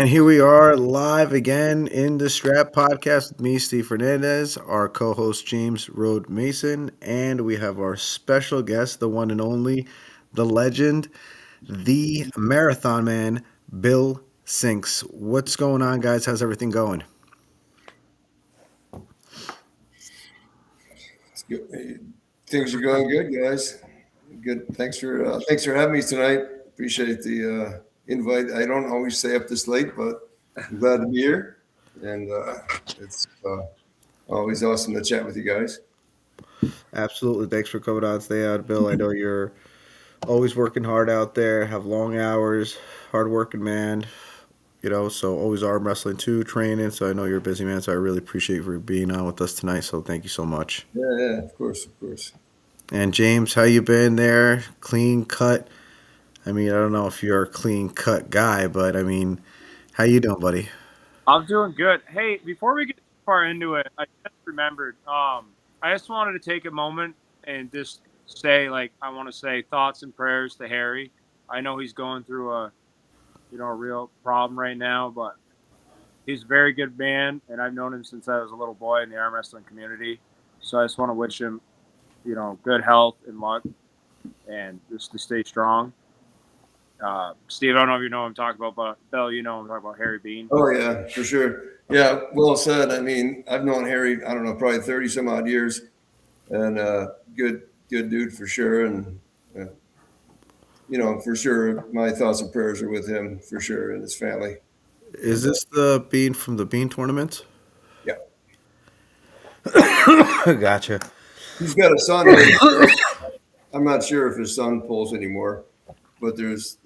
And here we are live again in the Strap Podcast with me, Steve Fernandez, our co host, James Rode Mason, and we have our special guest, the one and only, the legend, the marathon man, Bill Sinks. What's going on, guys? How's everything going? It's good. Things are going good, guys. Good. Thanks for having me tonight. Appreciate the invite. I don't always stay up this late, but I'm glad to be here, and it's always awesome to chat with you guys. Absolutely. Thanks for coming on today out, Bill. I know you're always working hard out there, have long hours, hardworking man. So always arm wrestling too, training. So I know you're a busy man. So I really appreciate you for being on with us tonight. So thank you so much. Yeah, of course, of course. And James, how you been there? Clean cut. I mean, I don't know if you're a clean cut guy, but I mean, how you doing, buddy? I'm doing good. Hey, before we get too far into it, I just remembered. I just wanted to take a moment and just say, I want to say thoughts and prayers to Harry. I know he's going through a real problem right now, but he's a very good man, and I've known him since I was a little boy in the arm wrestling community. So I just want to wish him, good health and luck, and just to stay strong. Steve, I don't know if you know what I'm talking about, but Bill, you know what I'm talking about, Harry Bean. Oh yeah, for sure. Yeah, well said. I mean, I've known Harry. I don't know, probably 30 some odd years, and good dude for sure. And uh, for sure, my thoughts and prayers are with him for sure and his family. Is And this the Bean from the Bean tournament? yeah, Gotcha. he's got a son. I'm not sure if his son pulls anymore, but there's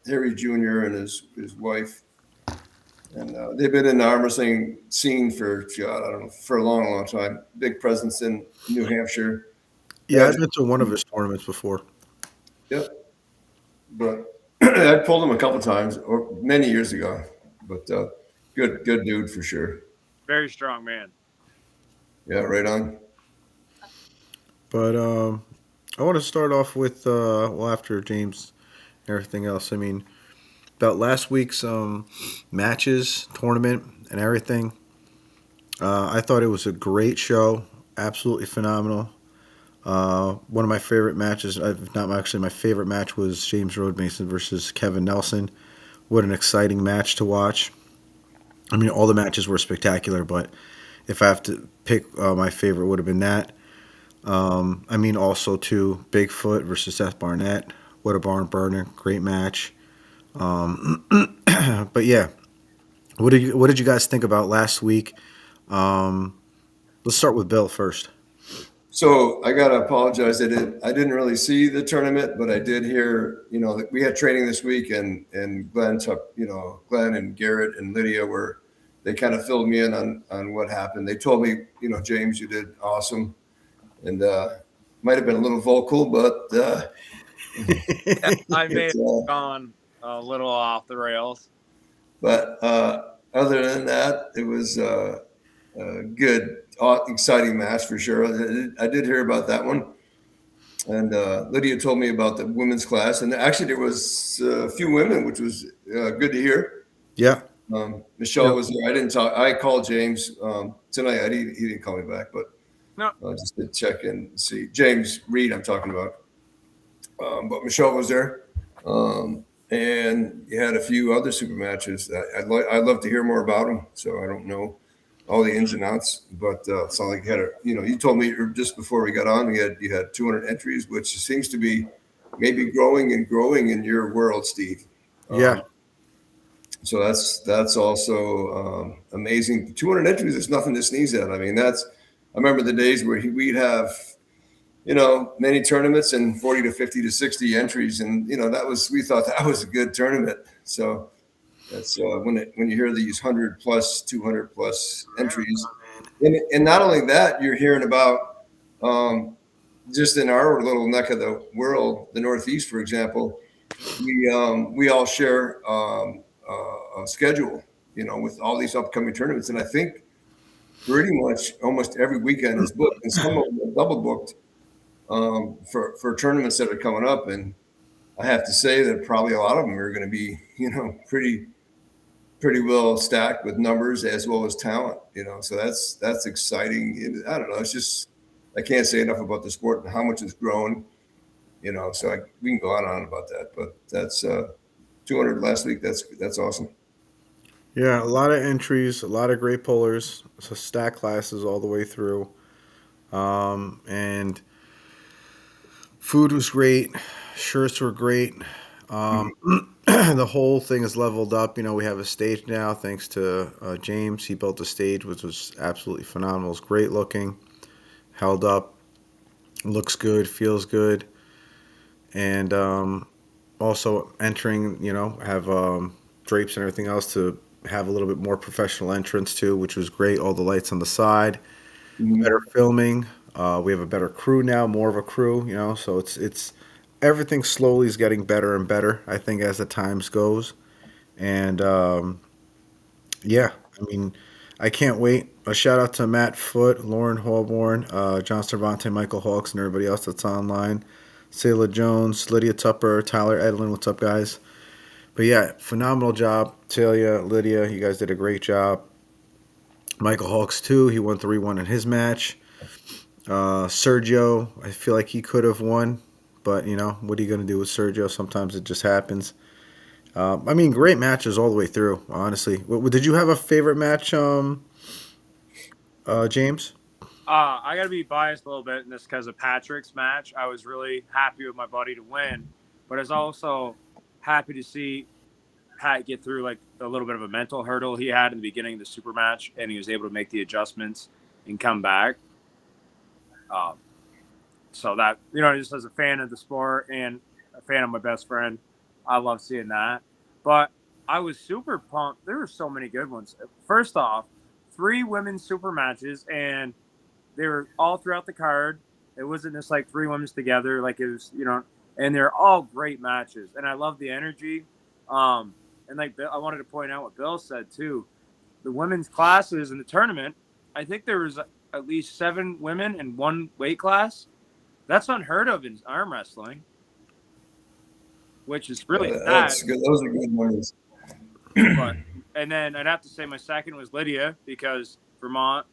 Harry Jr. and his wife, and they've been in the arm wrestling scene for God, I don't know, for a long, long time. Big presence in New Hampshire. Yeah, I've been to one of his tournaments before. Yep, but I pulled him a couple times or many years ago. But good dude for sure. Very strong man. Yeah, right on. But I want to start off with after James and everything else. I mean, about last week's matches, tournament, and everything. I thought it was a great show, absolutely phenomenal. One of my favorite matches, not actually my favorite match, was James Rode Mason versus Kevin Nelson. What an exciting match to watch. I mean, all the matches were spectacular, but if I have to pick, my favorite would have been that. I mean, also too, Bigfoot versus Seth Barnett. What a barn burner! Great match. Um, but yeah, what did you guys think about last week? Um, let's start with Bill first. So I gotta apologize. I didn't really see the tournament, but I did hear, that we had training this week, and Glenn took, Glenn and Garrett and Lydia were, they kind of filled me in on what happened. They told me, James, you did awesome, and might have been a little vocal, but I may it's have gone a little off the rails. but other than that, it was a good, exciting match for sure. I did hear about that one. And Lydia told me about the women's class, and actually there was a few women, which was good to hear. Yeah. Michelle Yep. was there. I didn't talk. I called James tonight. He didn't call me back, but No, just to check and see. James Reed, I'm talking about. But Michelle was there, and you had a few other super matches. I'd love to hear more about them. So I don't know all the ins and outs, but it's not like you had you told me just before we got on, you had 200 entries, which seems to be maybe growing and growing in your world, Steve. Yeah. So that's also amazing. 200 entries is nothing to sneeze at. I mean, I remember the days where we'd have, many tournaments and 40 to 50 to 60 entries, and we thought that was a good tournament. So that's when you hear these 100 plus, 200 plus entries, and not only that, you're hearing about just in our little neck of the world, the Northeast, for example, we all share a schedule, with all these upcoming tournaments, and I think pretty much almost every weekend is booked, and some of them are double booked for tournaments that are coming up. And I have to say that probably a lot of them are going to be, pretty pretty well stacked with numbers as well as talent. So that's exciting. I don't know. It's just I can't say enough about the sport and how much it's grown. So we can go on and on about that, but that's 200 last week. That's awesome. Yeah, a lot of entries, a lot of great pullers, so stack classes all the way through. And food was great, shirts were great. Um, Mhm. the whole thing is leveled up. We have a stage now thanks to James. He built a stage which was absolutely phenomenal. It's great looking, held up, looks good, feels good, and also entering. Have drapes and everything else to have a little bit more professional entrance too, which was great. All the lights on the side, better Mhm. filming. We have a better crew now, more of a crew. So it's everything slowly is getting better and better. I think as the times goes, and yeah, I mean, I can't wait. A shout out to Matt Foote, Lauren Holborn, John Cervante, Michael Hawks, and everybody else that's online. Sayla Jones, Lydia Tupper, Tyler Edlin. What's up, guys? But yeah, phenomenal job. Talia, Lydia, you guys did a great job. Michael Hawks, too. He won 3-1 in his match. Sergio, I feel like he could have won. But, what are you going to do with Sergio? Sometimes it just happens. I mean, great matches all the way through, honestly. Did you have a favorite match, James? I got to be biased a little bit in this because of Patrick's match. I was really happy with my buddy to win, but I was also happy to see Pat get through like a little bit of a mental hurdle he had in the beginning of the super match, and he was able to make the adjustments and come back. Um, so that just as a fan of the sport and a fan of my best friend, I love seeing that. But I was super pumped. There were so many good ones. First off, 3 women's super matches, and they were all throughout the card. It wasn't just like 3 women's together. Like it was, and they're all great matches. And I love the energy. And like I wanted to point out what Bill said too. The women's classes in the tournament, I think there was at least 7 women in one weight class. That's unheard of in arm wrestling, which is really sad. That's good. Those are good numbers. But and then I'd have to say my second was Lydia because Vermont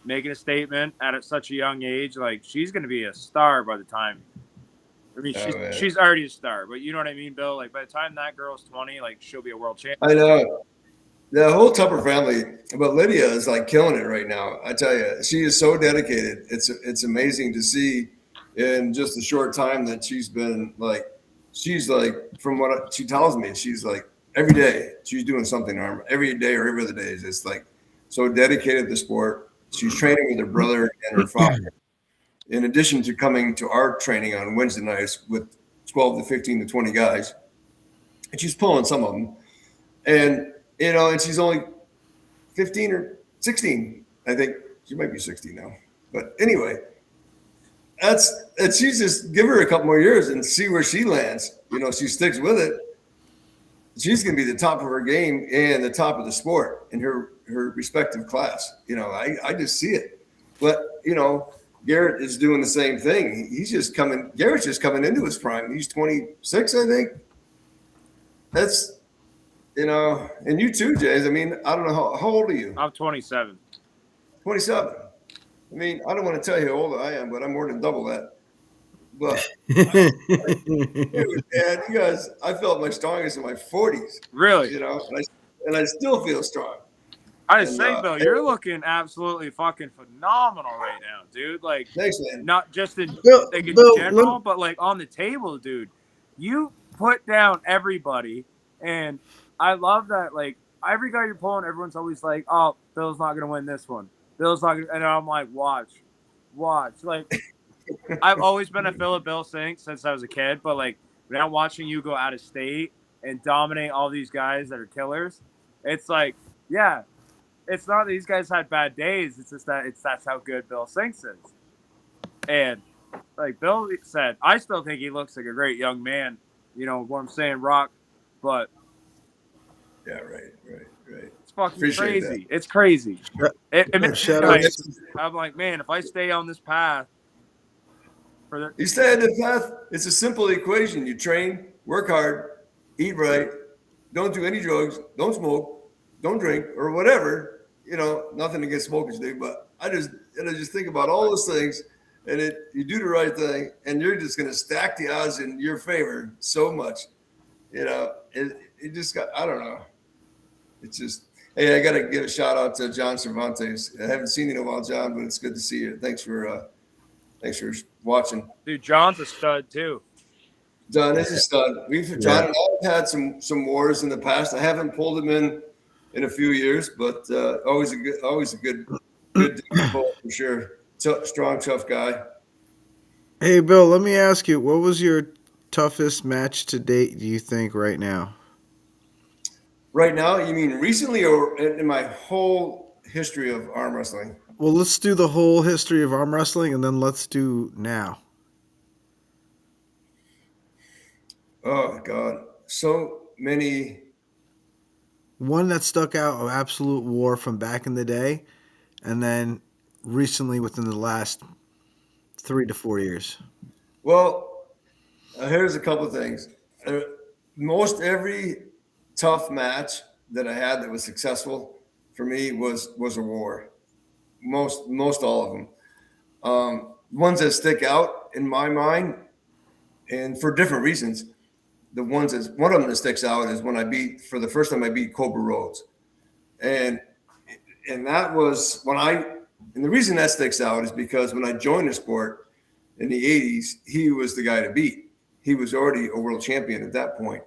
making a statement at such a young age. Like she's going to be a star by the time. I mean, Oh, man. she's already a star, but you know what I mean, Bill. Like by the time that girl's 20, like she'll be a world champion. I know. The whole Tupper family, but Lydia is like killing it right now. I tell you, she is so dedicated. It's amazing to see in just the short time that she's been like. She's like, from what she tells me, she's like every day she's doing something. Every day or every other day is just like so dedicated to the sport. She's training with her brother and her father. In addition to coming to our training on Wednesday nights with 12 to 15 to 20 guys, and she's pulling some of them. And and she's only 15 or 16. I think she might be 16 now. But anyway, she's just give her a couple more years and see where she lands. She sticks with it. She's going to be the top of her game and the top of the sport in her respective class. I just see it. But Garrett is doing the same thing. Garrett's just coming into his prime. He's 26, I think. That's and you too, Jays. I mean, I don't know how old are you? I'm 27. 27. I mean, I don't want to tell you how old I am, but I'm more than double that. But dude, man, you guys, I felt my strongest in my 40s. Really? And I still feel strong. I say, Bill, you're looking absolutely fucking phenomenal right now, dude. Like, thanks, man. not just in Bill, general, but like on the table, dude. You put down everybody, and I love that. Like every guy you're pulling, everyone's always like, "Oh, Bill's not gonna win this one. Bill's not gonna," and I'm like, "Watch." Like, I've always been a Philip Bill Sink since I was a kid, but like now watching you go out of state and dominate all these guys that are killers, it's like, yeah. It's not that these guys had bad days. It's just that's how good Bill Sinks is. And like Bill said, I still think he looks like a great young man. You know what I'm saying, Rock? But yeah, right. It's fucking Appreciate crazy. that. It's crazy. Shout out. I'm like, man, if I stay on this path You stay on the path. It's a simple equation. You train, work hard, eat right, don't do any drugs, don't smoke, don't drink, or whatever. Nothing against smokers, dude, but I just think about all those things, and you do the right thing, and you're just going to stack the odds in your favor so much. It just got, I don't know. It's just, hey, I got to give a shout out to John Cervantes. I haven't seen you in a while, John, but it's good to see you. Thanks for watching. Dude, John's a stud too. John is a stud. John and I have had some wars in the past. I haven't pulled him in a few years, but always a good for sure. Strong, tough guy. Hey, Bill, let me ask you, what was your toughest match to date, do you think, right now? Right now, you mean recently or in my whole history of arm wrestling? Well, let's do the whole history of arm wrestling, and then let's do now. Oh God, so many. One that stuck out of absolute war from back in the day, and then recently within the last 3 to 4 years. Well, here's a couple of things. Most every tough match that I had that was successful for me was a war. Most all of them. Ones that stick out in my mind, and for different reasons. One of them that sticks out is when for the first time I beat Cobra Rhodes, and that was and the reason that sticks out is because when I joined the sport in the 80s, he was the guy to beat. He was already a world champion at that point,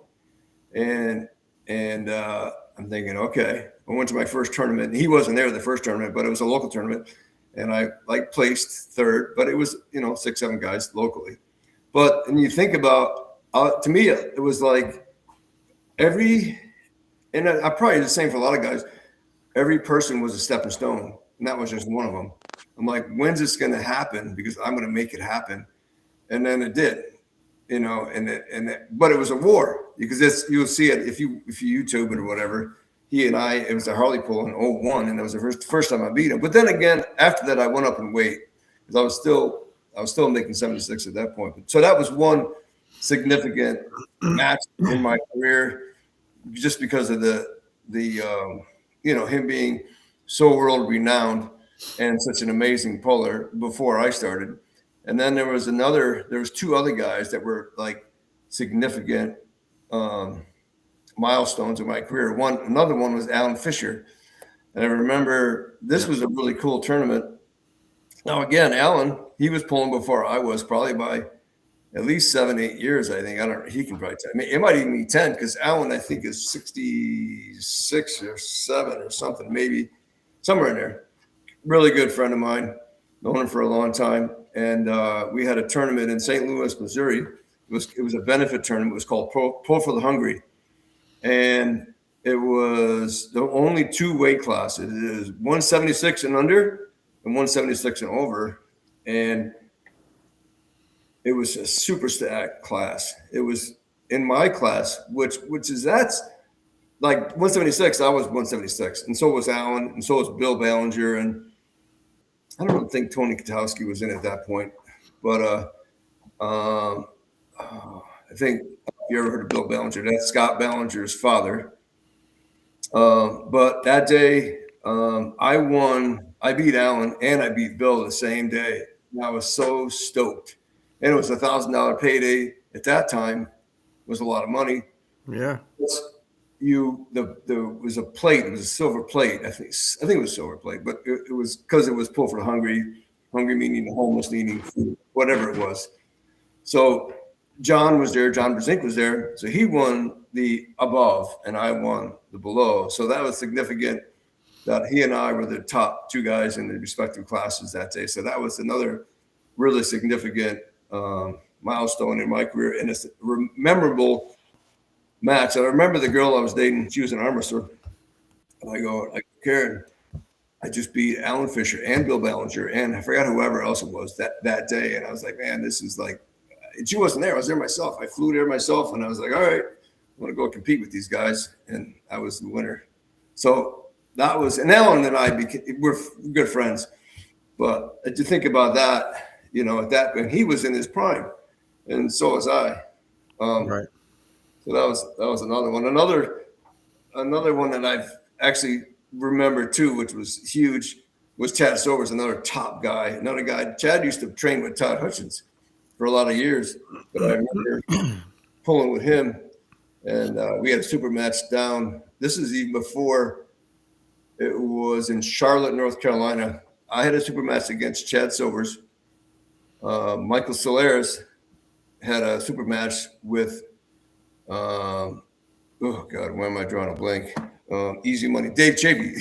and I'm thinking, okay. I went to my first tournament. He wasn't there the first tournament, but it was a local tournament, and I placed third. But it was 6-7 guys locally. But when you think about, to me, it was like and I'm probably the same for a lot of guys. Every person was a stepping stone, and that was just one of them. I'm like, when's this going to happen? Because I'm going to make it happen, and then it did. But it was a war because you'll see it if you YouTube it or whatever. It was a Harley pull in 01, and that was the first time I beat him. But then again, after that, I went up in weight because I was still making 76 at that point. So that was one significant match in my career, just because of the him being so world renowned and such an amazing puller before I started. And then there was two other guys that were like significant milestones in my career. Another one was Alan Fisher. And I remember this was a really cool tournament. Now, again, Alan, he was pulling before I was, probably by at least 7-8 years, I think. I don't know. He can probably tell me. It might even be 10 because Alan, I think, is 66 or 7 or something, maybe somewhere in there. Really good friend of mine. Known him for a long time. And we had a tournament in St. Louis, Missouri. It was a benefit tournament. It was called Pull for the Hungry. And it was the only two weight classes. It is 176 and under and 176 and over. And it was a super stacked class. It was in my class, which is that's like 176. I was 176, and so was Alan, and so was Bill Ballinger, and I don't think Tony Katowski was in at that point, but I think if you ever heard of Bill Ballinger, that's Scott Ballinger's father. But that day, I won. I beat Alan and I beat Bill the same day. And I was so stoked. And it was $1,000 payday at that time. It was a lot of money. Yeah. There was a plate. It was a silver plate. I think it was silver plate, but it was because it was Pull for the Hungry. Hungry meaning the homeless needing food, whatever it was. So John was there. John Brzezinski was there. So he won the above, and I won the below. So that was significant. That he and I were the top two guys in the respective classes that day. So that was another really significant milestone in my career, and it's a memorable match. I remember the girl I was dating. She was an arm wrestler, and I go, Karen, I just beat Alan Fisher and Bill Ballinger, and I forgot whoever else it was that day. And I was like, man, this is like. And she wasn't there. I was there myself. I flew there myself, and I was like, all right, I want to go compete with these guys, and I was the winner. So that was, and Alan and I we're good friends. But to think about that, at that point, he was in his prime, and so was I. Right. So that was another one. Another another one that I've actually remembered too, which was huge, was Chad Sobers, another top guy. Another guy, Chad used to train with Todd Hutchins for a lot of years, but I remember pulling with him, and we had a super match down. This is even before it was in Charlotte, North Carolina. I had a super match against Chad Sobers. Michael Solares had a super match with, oh God, why am I drawing a blank? Easy Money, Dave Chapey.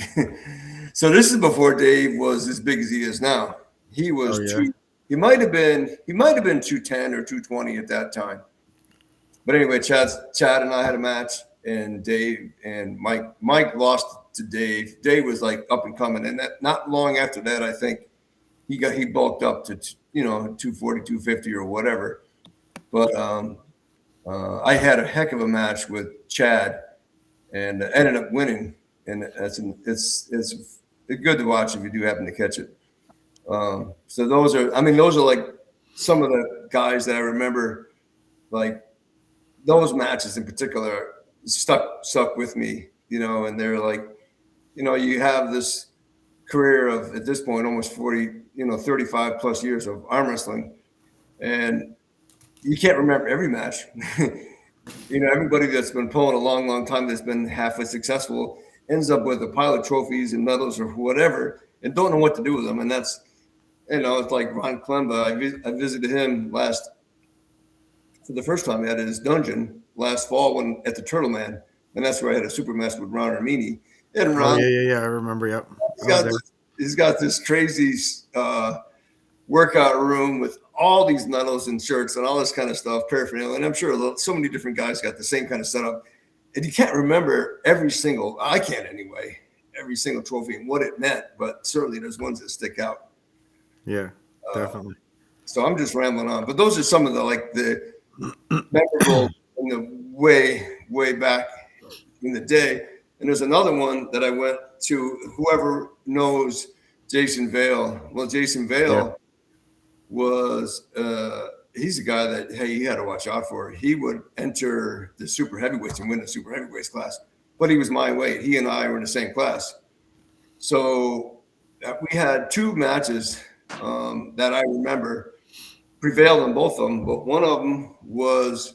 So this is before Dave was as big as he is now. He was Oh, yeah. he might have been 210 or 220 at that time. But anyway, Chad and I had a match, and Dave and Mike lost to Dave. Dave was like up and coming, and that not long after that, I think he bulked up to 240, 250 or whatever. But I had a heck of a match with Chad, and ended up winning. And it's good to watch if you do happen to catch it. So those are like some of the guys that I remember, like those matches in particular stuck with me, and they're like, you have this career of, at this point, almost 40, 35 plus years of arm wrestling, and you can't remember every match. Everybody that's been pulling a long, long time, that's been halfway successful, ends up with a pile of trophies and medals or whatever, and don't know what to do with them. And that's, it's like Ron Klemba. I visited him for the first time at his dungeon last fall when at the Turtle Man, and that's where I had a super match with Ron Armini. And Ron, Yeah. I remember. Yep. he's got this crazy workout room with all these medals and shirts and all this kind of stuff, paraphernalia. And I'm sure so many different guys got the same kind of setup. And you can't remember I can't anyway, every single trophy and what it meant, but certainly there's ones that stick out. Yeah, definitely. So I'm just rambling on, but those are some of the memorable in the way back in the day. And there's another one that I went to. Whoever knows Jason Vale, well, Jason Vale was he's a guy that, hey, you had to watch out for. He would enter the super heavyweights and win the super heavyweights class, but he was my weight. He and I were in the same class. So we had two matches that I remember, prevailed in both of them, but one of them was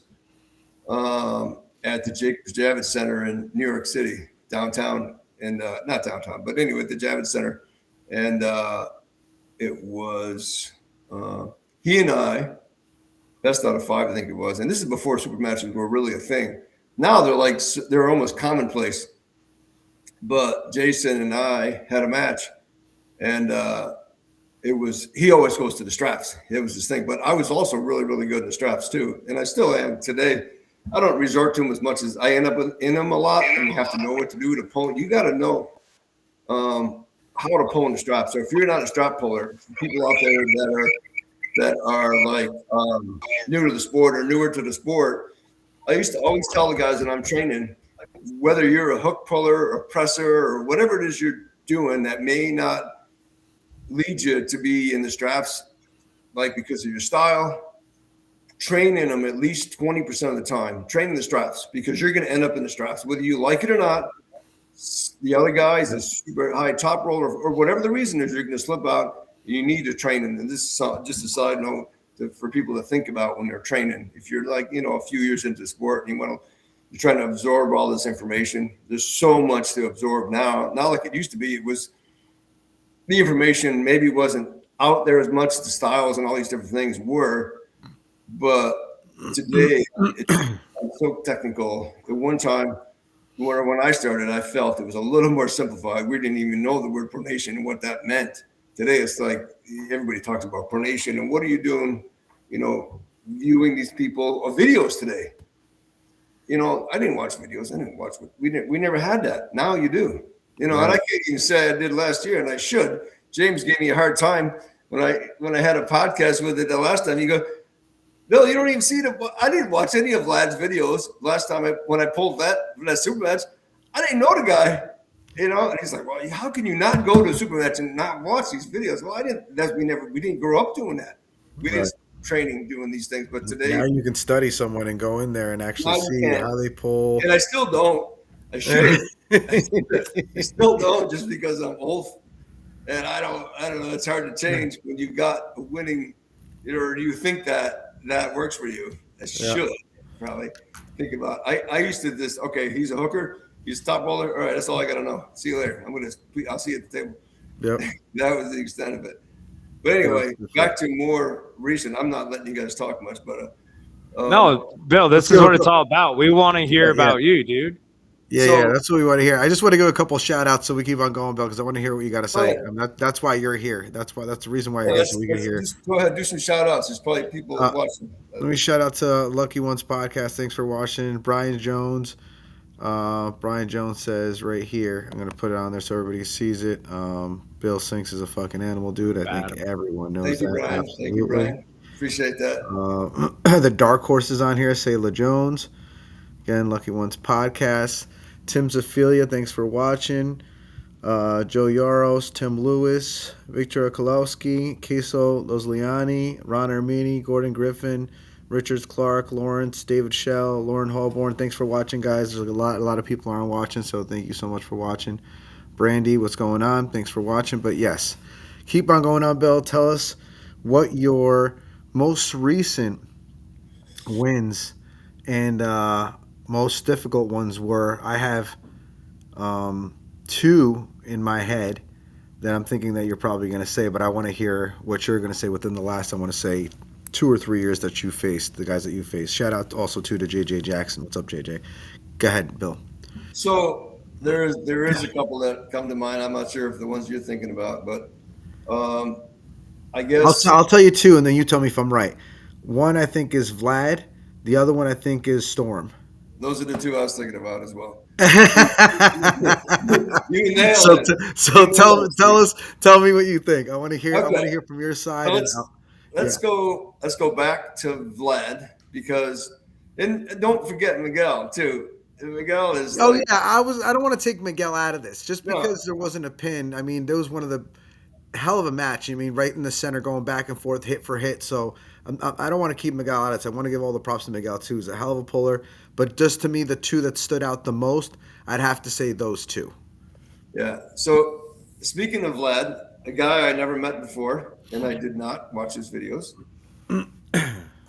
at the Jacobs Javits Center in New York City, downtown, and not downtown, but anyway, the Javits Center. And it was he and I, best out of 5, I think it was. And this is before super matches were really a thing. Now they're almost commonplace. But Jason and I had a match, and he always goes to the straps. It was his thing. But I was also really, really good in the straps too, and I still am today. I don't resort to them as much as I end up in them a lot, and you have to know what to do to pull. You got to know how to pull in the straps. So if you're not a strap puller, people out there that are like new to the sport or newer to the sport, I used to always tell the guys that I'm training, whether you're a hook puller or presser or whatever it is you're doing that may not lead you to be in the straps, like because of your style, train in them at least 20% of the time. Train in the straps, because you're going to end up in the straps, whether you like it or not. The other guy is a super high top roller, or whatever the reason is, you're going to slip out. You need to train in. And this is just a side note for people to think about when they're training. If you're like, a few years into the sport and you're trying to absorb all this information, there's so much to absorb now. Not like it used to be. It was, the information maybe wasn't out there as much. The styles and all these different things were, but today it's so technical. At one time, when I started, I felt it was a little more simplified. We didn't even know the word pronation and what that meant. Today, it's like everybody talks about pronation and what are you doing, viewing these people or videos today. I didn't watch videos. We never had that. Now you do. And I can't even say I did last year, and I should. James gave me a hard time when I had a podcast with it the last time. You go, Bill, you don't even see I didn't watch any of Vlad's videos last time when I pulled that super match. I didn't know the guy, and he's like, well, how can you not go to a super match and not watch these videos? Well, we didn't grow up doing that. We didn't start training doing these things, but today now you can study someone and go in there and actually see how they pull. And I still don't I should. I still don't, just because I'm old, and I don't know. It's hard to change when you got a winning, or you think that works for you. I Yeah. should probably think about. I used to this. Okay, he's a hooker. He's a top roller. All right, that's all I got to know. See you later. I'll see you at the table. Yep. That was the extent of it. But That's anyway, good stuff. back to more recent. I'm not letting you guys talk much, but No, Bill, Let's this is go. what it's all about. We want to hear Yeah. about you, dude. Yeah, so that's what we want to hear. I just want to give a couple shout outs so we keep on going, Bill, because I want to hear what you got to say. oh, That's why you're here. That's the reason why you're well, here, so we can let's hear. just go ahead, do some shout outs. There's probably people Uh, watching. Let me shout out to Lucky Ones Podcast. Thanks for watching. Brian Jones. Brian Jones says right here, I'm going to put it on there so everybody sees it. Bill Sinks is a fucking animal, dude. I think everyone knows Thank you, that. Brian. Thank you, Absolutely. Brian. Appreciate that. The Dark Horses on here, Sayla Jones. Again, Lucky Ones Podcast. Tim Zophelia, thanks for watching. Joe Yaros, Tim Lewis, Victor Kolowski, Queso Losliani, Ron Armini, Gordon Griffin, Richards Clark, Lawrence, David Shell, Lauren Holborn. Thanks for watching, guys. There's a lot of people aren't watching, so thank you so much for watching. Brandy, what's going on? Thanks for watching. But yes, keep on going on, Bill. Tell us what your most recent wins and most difficult ones were. I have two in my head that I'm thinking that you're probably going to say, but I want to hear what you're going to say within the last, I want to say, 2 or 3 years that you faced, the guys that you faced. Shout out also to JJ Jackson. What's up, JJ? Go ahead, Bill. So there is a couple that come to mind. I'm not sure if the ones you're thinking about, but I guess I'll tell you two, and then you tell me if I'm right. One I think is Vlad. The other one I think is Storm. those are the two I was thinking about as well. so You nailed it. You nailed it. tell me what you think. I want to hear. I want Okay. to hear from your side. Now And let's go back to Vlad, because and don't forget Miguel too. Miguel is oh like, yeah, I don't want to take Miguel out of this just no, because there wasn't a pin. I mean, there was one of the hell of a match. I mean, right in the center, going back and forth, hit for hit. So I don't want to keep Miguel out of this. I want to give all the props to Miguel too. He's a hell of a puller. But just to me, the two that stood out the most, I'd have to say those two. yeah. So speaking of Vlad, a guy I never met before, and I did not watch his videos,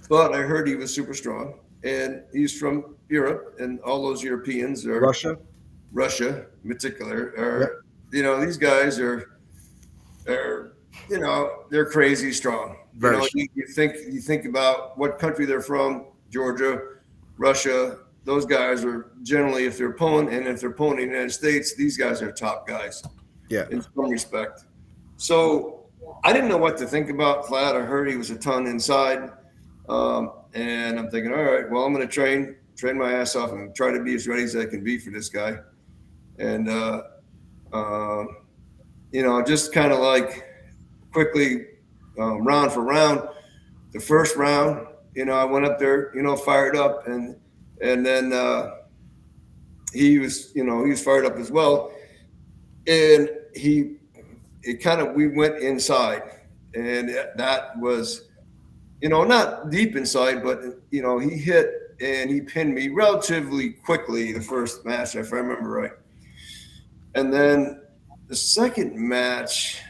but I heard he was super strong, and he's from Europe, and all those Europeans are Russia in particular Yep. are, these guys are they're crazy strong. Very You think about what country they're from, Georgia, Russia. Those guys are generally, if they're pulling the United States, these guys are top guys Yeah. in some respect. So I didn't know what to think about Vlad. I heard he was a ton inside, and I'm thinking, all right, well, I'm going to train my ass off and try to be as ready as I can be for this guy. And just kind of like quickly, round for round. The first round, I went up there, fired up, and then he was fired up as well, and we went inside, and that was, not deep inside, but he hit and he pinned me relatively quickly the first match, if I remember right. And then the second match,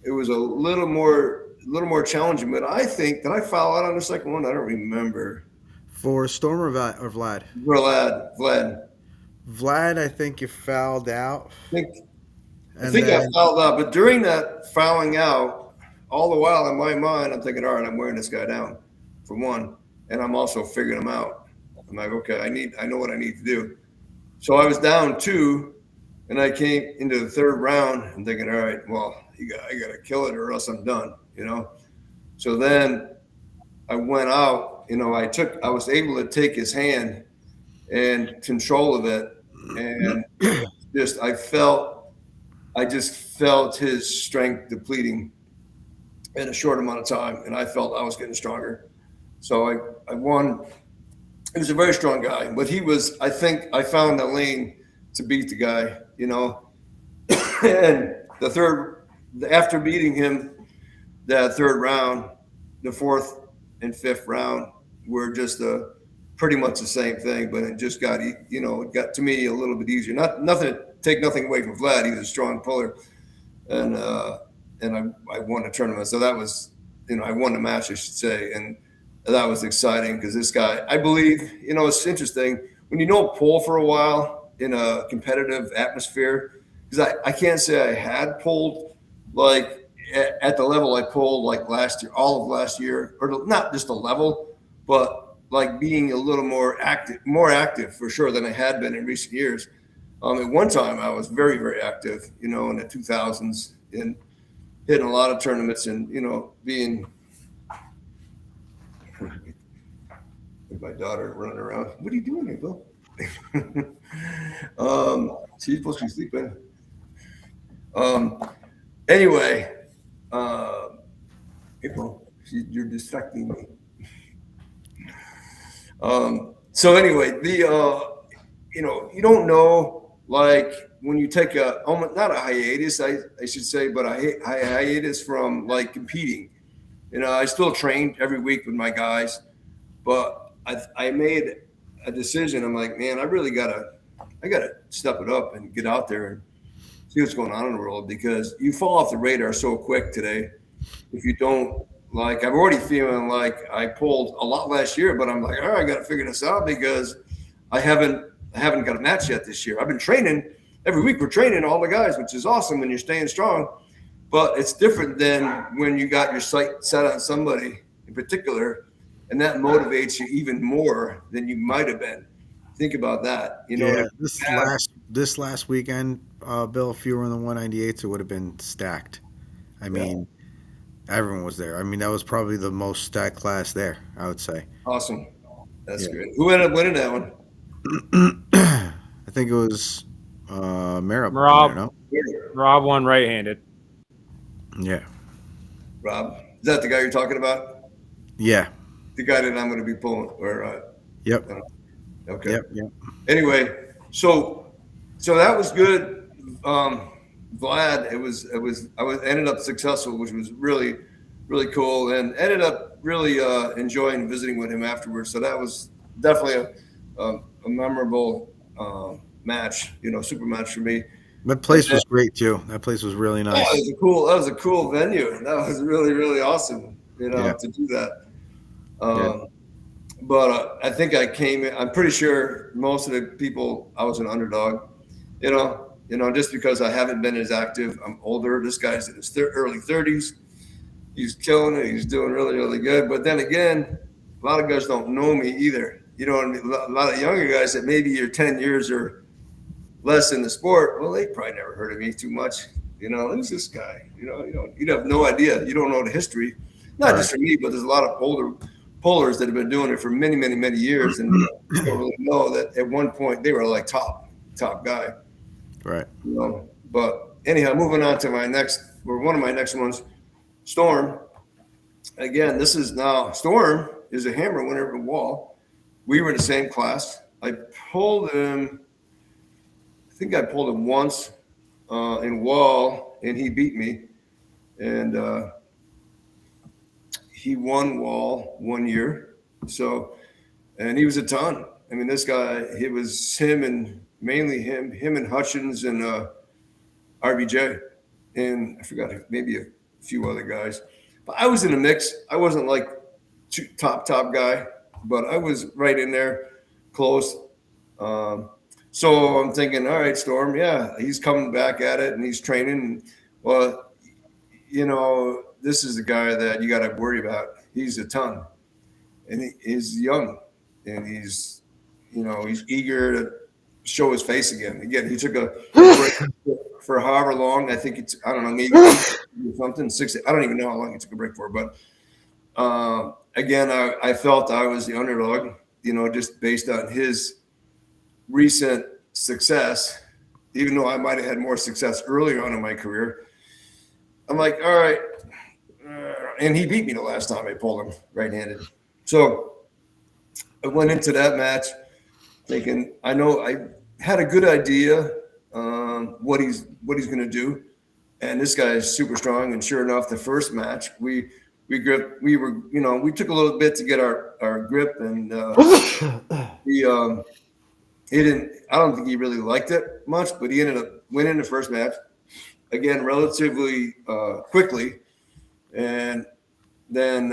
it was a little more challenging, but I think, did I foul out on the second one? I don't remember. For Storm or Vlad? Vlad. Vlad, I think you fouled out. I And think I then, fouled out, but during that fouling out, all the while in my mind, I'm thinking, all right, I'm wearing this guy down for one, and I'm also figuring him out. I'm like, okay, I know what I need to do. So I was down 2, and I came into the third round. I'm thinking, all right, well, I got to kill it, or else I'm done. So then I went out. I was able to take his hand and control of it, and I just felt his strength depleting in a short amount of time, and I felt I was getting stronger. So I won. He was a very strong guy, but I think I found a lane to beat the guy, and after beating him, that third round, the fourth and fifth round were just a pretty much the same thing, but it just got, it got to me a little bit easier. Nothing, take nothing away from Vlad. He's a strong puller, and I won a tournament. So that was, I won the match, I should say, and that was exciting because this guy, I believe, it's interesting when you don't pull for a while in a competitive atmosphere. Because I can't say I had pulled like at the level I pulled like last year, all of last year, or not just a level, but like being a little more active for sure than I had been in recent years. At one time, I was very, very active, in the 2000s and hitting a lot of tournaments and, being my daughter running around. What are you doing here, Bill? She's supposed to be sleeping. Anyway, April, you're distracting me. So anyway, you don't know, like when you take not a hiatus, I should say, but a hiatus from like competing. I still trained every week with my guys, but I made a decision. I'm like, man, I gotta step it up and get out there and see what's going on in the world, because you fall off the radar so quick today if you don't. Like, I'm already feeling like I pulled a lot last year, but I'm like, all right, I got to figure this out because I haven't got a match yet this year. I've been training every week. We're training all the guys, which is awesome when you're staying strong, but it's different than when you got your sight set on somebody in particular, and that motivates you even more than you might have been. Think about that. Yeah, this last weekend, Bill, if you were in the 198s, it would have been stacked. I mean, everyone was there. I mean, that was probably the most stacked class there, I would say. Awesome. That's great. Who ended up winning that one? I think it was Merab. Rob won right-handed. Yeah. Rob, is that the guy you're talking about? Yeah. The guy that I'm going to be pulling. Or yep. Okay. Yep. Anyway, so that was good. Vlad, I ended up successful, which was really, really cool, and ended up really enjoying visiting with him afterwards. So that was definitely a memorable match, super match for me. That place was great too. That place was really nice. Yeah, that was a cool venue. That was really, really awesome, to do that. But I think I'm pretty sure most of the people, I was an underdog, just because I haven't been as active. I'm older. This guy's in his early 30s. He's killing it. He's doing really, really good. But then again, a lot of guys don't know me either. A lot of younger guys that maybe you're 10 years or less in the sport, well, they probably never heard of me too much. Who's this guy? You'd have no idea. You don't know the history. Not just for me, but there's a lot of older pullers that have been doing it for many, many, many years, and you don't really know that at one point they were like top guy. Right. But anyhow, moving on to one of my next ones, Storm. Again, Storm is a hammer winner in Wall. We were in the same class. I pulled him. I think I pulled him once in Wall, and he beat me. And he won Wall 1 year. So, and he was a ton. I mean, this guy, it was him and mainly him and Hutchins and RBJ. And I forgot, maybe a few other guys. But I was in the mix. I wasn't like top guy, but I was right in there, close. So I'm thinking, all right, Storm, yeah, he's coming back at it and he's training. Well, this is the guy that you got to worry about. He's a ton, and he's young, and he's eager to show his face again. Again, he took a break for however long. I think I don't know, maybe something 6. I don't even know how long he took a break for. But again, I felt I was the underdog, just based on his recent success, even though I might have had more success earlier on in my career. I'm like, all right. And he beat me the last time I pulled him right-handed. So I went into that match thinking, I know I had a good idea what he's going to do. And this guy is super strong. And sure enough, the first match, we we gripped. We were, we took a little bit to get our grip, and he he didn't. I don't think he really liked it much, but he ended up winning the first match again relatively quickly, and then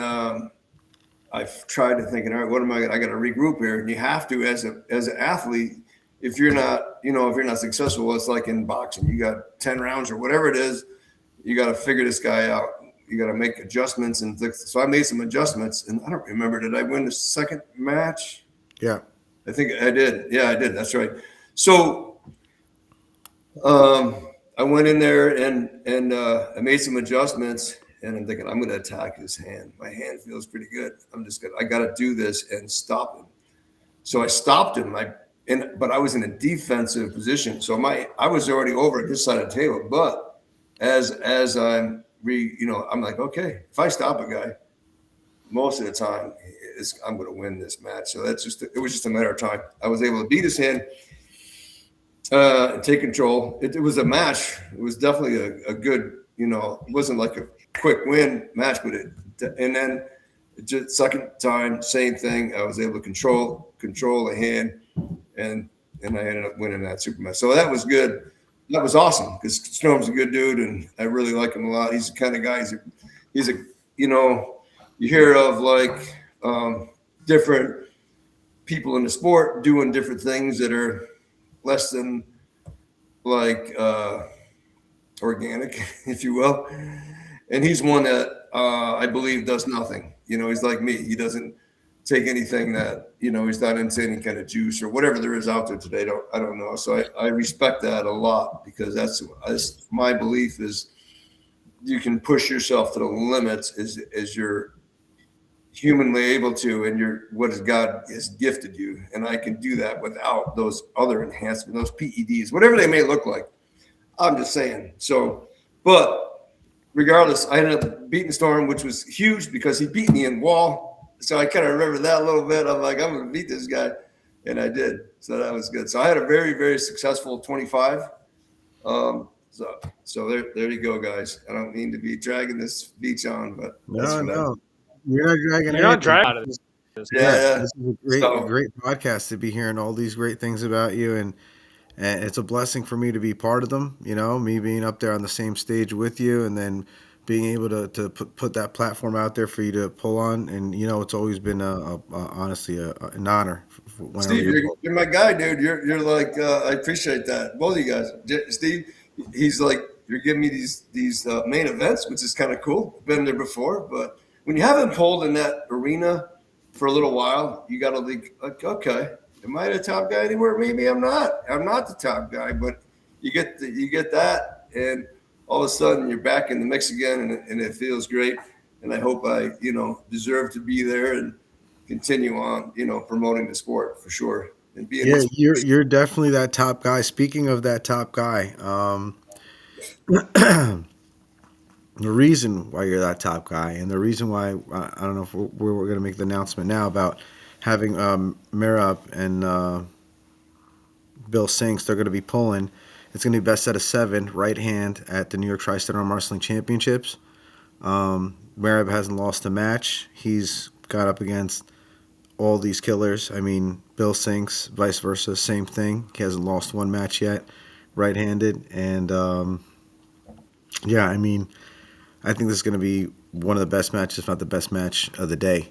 I've tried to think, all right, what am I? I got to regroup here, and you have to as an athlete. If you're not, if you're not successful, it's like in boxing. You got 10 rounds or whatever it is. You got to figure this guy out. You got to make adjustments, and so I made some adjustments, and I don't remember. Did I win the second match? Yeah. I think I did. Yeah, I did. That's right. So I went in there and I made some adjustments, and I'm thinking I'm going to attack his hand. My hand feels pretty good. I got to do this and stop him. So I stopped him. But I was in a defensive position, so I was already over at his side of the table. But as I'm I'm like, okay, if I stop a guy, most of the time I'm going to win this match. So it was just a matter of time. I was able to beat his hand and take control. It was a match. It was definitely a good, it wasn't like a quick win match, and then just second time, same thing. I was able to control the hand, and I ended up winning that super match. So that was good. That was awesome because Storm's a good dude, and I really like him a lot. He's the kind of guy. He's a you hear of like different people in the sport doing different things that are less than like organic, if you will. And he's one that I believe does nothing. He's like me. He doesn't take anything that, he's not into any kind of juice or whatever there is out there today. I don't know. So I respect that a lot because that's my belief is you can push yourself to the limits as you're humanly able to, and what God has gifted you. And I can do that without those other enhancements, those PEDs, whatever they may look like. I'm just saying. So, but regardless, I ended up beating Storm, which was huge because he beat me in wall. So I kind of remember that a little bit. I'm like, I'm going to beat this guy. And I did. So that was good. So I had a very, very successful 25. So there you go, guys. I don't mean to be dragging this beach on, but no. You're not dragging. You're not dragging out of this. Yeah. This is a great podcast to be hearing all these great things about you, and it's a blessing for me to be part of them. Me being up there on the same stage with you, and then being able to put that platform out there for you to pull on. And it's always been honestly an honor. Steve, you're my guy, dude. You're like I appreciate that. Both of you guys, Steve. He's like you're giving me these main events, which is kind of cool. Been there before, but when you haven't pulled in that arena for a little while, you got to think, okay, am I the top guy anywhere? Maybe I'm not. I'm not the top guy, but you get that, and all of a sudden you're back in the mix again, and it feels great. And I hope I, deserve to be there and continue on, promoting the sport for sure. And being you're definitely that top guy. Speaking of that top guy, the reason why you're that top guy, and the reason why I don't know if we're going to make the announcement now about having Merab and Bill Sinks. They're going to be pulling. It's going to be best out of 7, right hand at the New York Tri-State Arm Wrestling Championships. Merab hasn't lost a match. He's got up against all these killers. I mean, Bill Sinks, vice versa, same thing. He hasn't lost one match yet, right-handed, and I think this is going to be one of the best matches, if not the best match of the day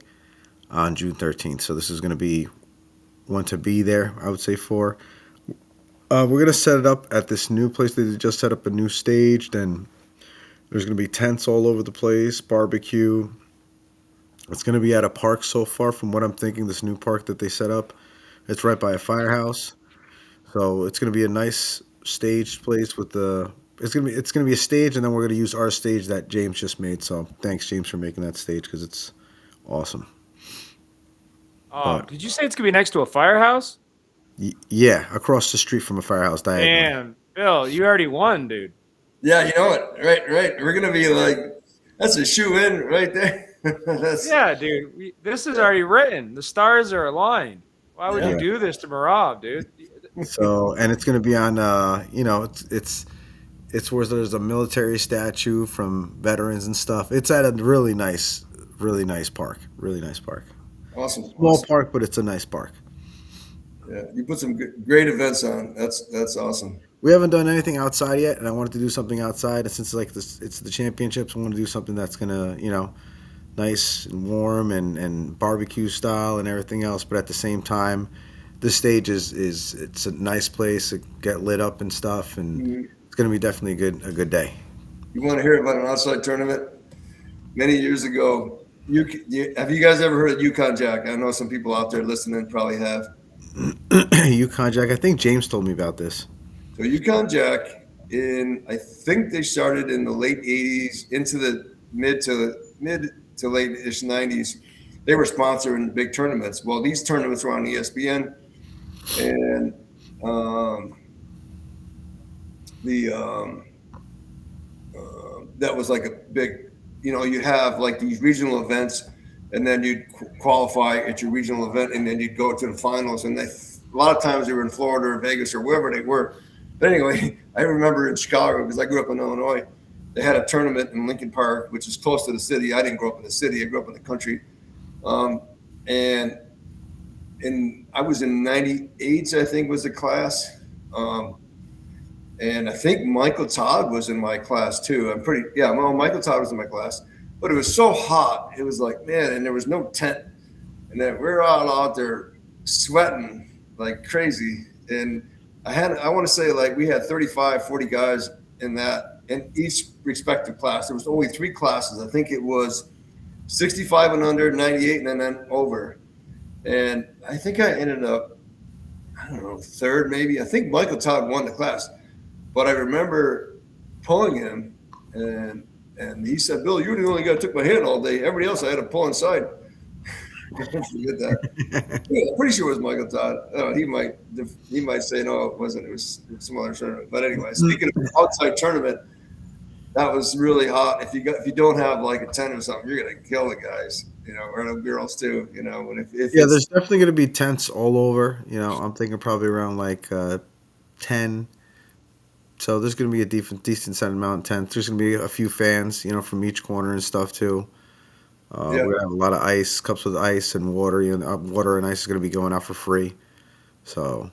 on June 13th. So this is going to be one to be there, I would say, for. We're going to set it up at this new place. They just set up a new stage. Then there's going to be tents all over the place, barbecue. It's going to be at a park so far, from what I'm thinking, this new park that they set up. It's right by a firehouse. So it's going to be a nice staged place with the... It's gonna be a stage, and then we're gonna use our stage that James just made. So thanks, James, for making that stage because it's awesome. Did you say it's gonna be next to a firehouse? Yeah, across the street from a firehouse. Diagonal. Damn, Bill, you already won, dude. Yeah, you know what? Right. We're gonna be like, that's a shoe in right there. Yeah, dude. This is already written. The stars are aligned. Why would you do this to Marab, dude? So, and it's gonna be on. It's where there's a military statue from veterans and stuff. It's at a really nice really nice park. Really nice park. Awesome, Small awesome. park, but it's a nice park. Yeah, you put some great events on. That's awesome. We haven't done anything outside yet, and I wanted to do something outside. And since like this, it's the championships. I want to do something that's gonna, nice and warm and barbecue style and everything else. But at the same time, the stage is it's a nice place to get lit up and stuff, and You, it's gonna be definitely a good day. you want to hear about an outside tournament? Many years ago, have you guys ever heard of Yukon Jack? I know some people out there listening probably have. Yukon Jack. I think James told me about this. So Yukon Jack, I think they started in the late '80s into the mid to late-ish '90s. They were sponsoring big tournaments. Well, these tournaments were on ESPN, and um, the that was like a big, you have like these regional events, and then you'd qualify at your regional event, and then you'd go to the finals. And a lot of times they were in Florida or Vegas or wherever they were. But anyway, I remember in Chicago, because I grew up in Illinois, they had a tournament in Lincoln Park, which is close to the city. I didn't grow up in the city; I grew up in the country. Um, and I was in '98, I think was the class. And I think Michael Todd was in my class too. Yeah, well, Michael Todd was in my class, but it was so hot. It was like, man, and there was no tent. And then we're all out there sweating like crazy. And I want to say like we had 35, 40 guys in each respective class. There was only three classes. I think it was 65 and under, 98 and then over. And I think I ended up, I don't know, third maybe. I think Michael Todd won the class. But I remember pulling him, and he said, "Bill, you're the only guy who took my hand all day. Everybody else I had to pull inside." I don't forget that. Yeah, I'm pretty sure it was Michael Todd. He might say no, it wasn't. It was some other tournament. But anyway, speaking of outside tournament, that was really hot. If you don't have like a tent or something, you're gonna kill the guys, or the girls too, And if Yeah, it's there's definitely gonna be tents all over. I'm thinking probably around like 10. So there's going to be a decent set amount of tents. There's going to be a few fans, from each corner and stuff too. yeah, We're going to have a lot of ice, cups with ice and water. Water and ice is going to be going out for free. So,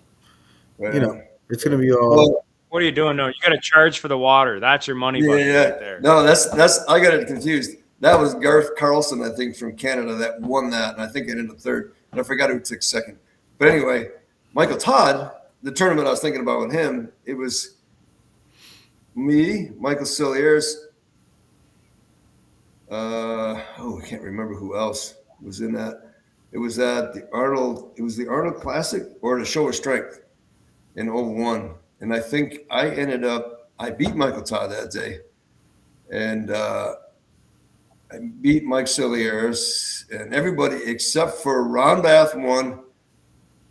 you know, yeah, it's yeah. going to be all. Well, What are you doing? No, you got to charge for the water. That's your money yeah, bucket yeah. right there. No, that's I got it confused. That was Garth Carlson, I think, from Canada that won that, and I think it ended up third. And I forgot who took second. But anyway, Michael Todd, the tournament I was thinking about with him, it was me, Michael Cilliers. I can't remember who else was in that. It was at the Arnold. It was the Arnold Classic or the Show of Strength in '01. And I think I beat Michael Todd that day. And I beat Mike Cilliers and everybody except for Ron Bath won.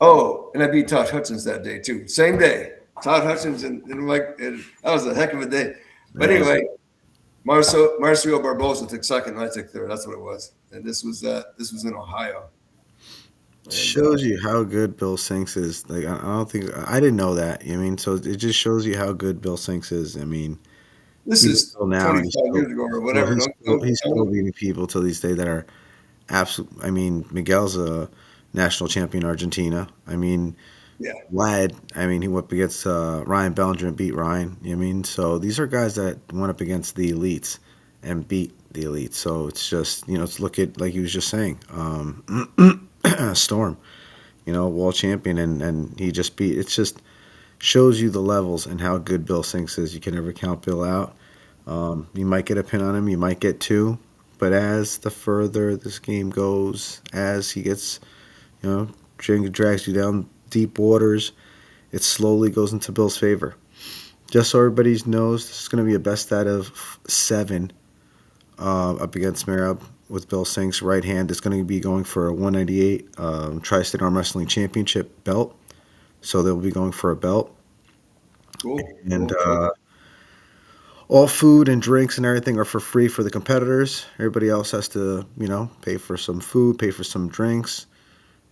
Oh, and I beat Todd Hutchins that day too. Same day. Todd Hutchins and Mike, and that was a heck of a day. But Yeah. anyway, Marcio Barbosa took second, and I took third. That's what it was. And this was in Ohio. And Shows you how good Bill Sinks is. Like I don't think I didn't know that. So it just shows you how good Bill Sinks is. this Even is still now, and 25 years ago or whatever. he's still beating people till this day that are absolute. Miguel's a national champion in Argentina. Yeah, Vlad. He went up against Ryan Bellinger and beat Ryan. So these are guys that went up against the elites and beat the elites. So it's just it's look at like he was just saying, Storm. World champion, and he just beat. It's just shows you the levels and how good Bill Sinks is. You can never count Bill out. You might get a pin on him, you might get two, but as the further this game goes, as he gets, drags you down deep waters, it slowly goes into Bill's favor. Just so everybody knows, this is going to be a best out of 7 up against Merab with Bill Sinks. Right hand is going to be going for a 198 Tri-State Arm Wrestling Championship belt. So they'll be going for a belt. cool. And Cool. all food and drinks and everything are for free for the competitors. Everybody else has to, pay for some food, pay for some drinks.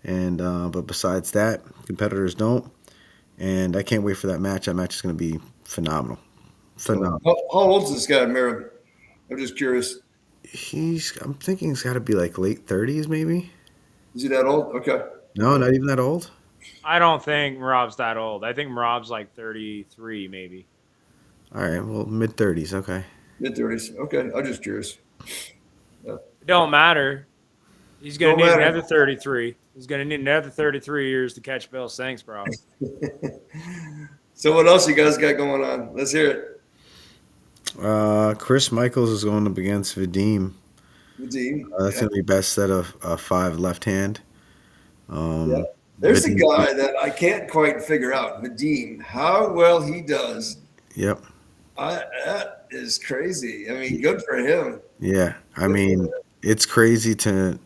And but besides that, competitors don't. And I can't wait for that match. That match is going to be phenomenal. So, Phenomenal. how old is this guy, Merritt? I'm just curious. I'm thinking he's got to be like late 30s, maybe. Is he that old? Okay. No, not even that old. I don't think Marab's that old. I think Marab's like 33, maybe. All right, well, mid 30s. Okay. Mid-30s. Okay. I'm just curious. Yeah. It don't matter. He's gonna Don't need matter. another 33. He's gonna need another 33 years to catch Bill Sinks, bro. So what else you guys got going on? Let's hear it. Chris Michaels is going up against Vadim. Vadim. That's Yeah. gonna be best set of five left hand. Yeah. Um, There's a Vadim. guy that I can't quite figure out, Vadim. How well he does. Yep. That is crazy. I mean, good for him. Yeah. I Good for mean, him. it's crazy to,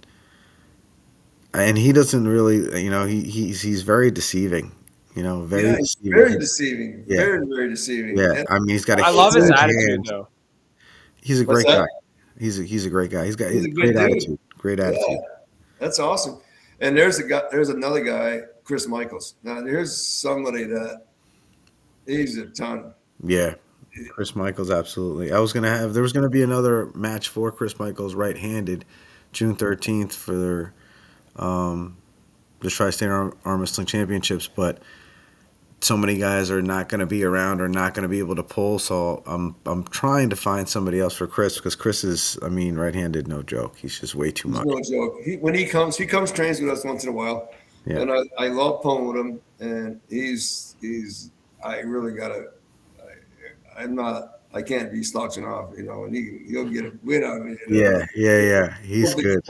and he doesn't really, he's very deceiving. Very Yeah, he's deceiving. very deceiving. Yeah. Very, very deceiving. Yeah. And I mean, he's got a I love his huge attitude hand. though. He's a what's great guy. that? He's a great guy. He's got He's a great good dude. attitude. Great Yeah, attitude. that's awesome. And there's a guy. There's another guy, Chris Michaels. Now, there's somebody that he's a ton. Yeah. Chris Michaels, absolutely. There was gonna be another match for Chris Michaels right-handed, June 13th for the Tri-State Arm Wrestling Championships, but so many guys are not going to be around or not going to be able to pull. So I'm trying to find somebody else for Chris because Chris is, I mean, right-handed, no joke. He's just way too He's much. no joke. When he comes trains with us once in a while, Yeah. and I love pulling with him. And he's I really gotta. I'm not. I can't be slouching off, and he'll get a win out of me. Yeah. He's good.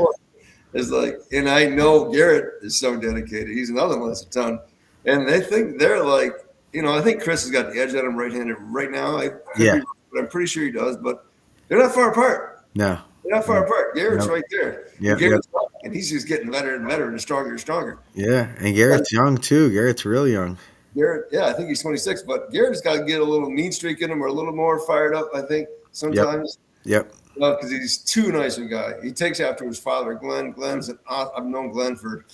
It's like, and I know Garrett is so dedicated. He's another one that's a ton. And they think they're like, I think Chris has got the edge on him right-handed right now. I could Yeah. be wrong, but I'm pretty sure he does. But they're not far apart. No. They're not far apart. Garrett's Yep. right there. Yep. Garrett's up, and he's just getting better and better and stronger and stronger. Yeah. And Garrett's young too. Garrett's real young. Garrett, yeah, I think he's 26, but Garrett's got to get a little mean streak in him or a little more fired up, I think, sometimes. Yep. Because he's too nice a guy. He takes after his father, Glenn. I've known Glenn for,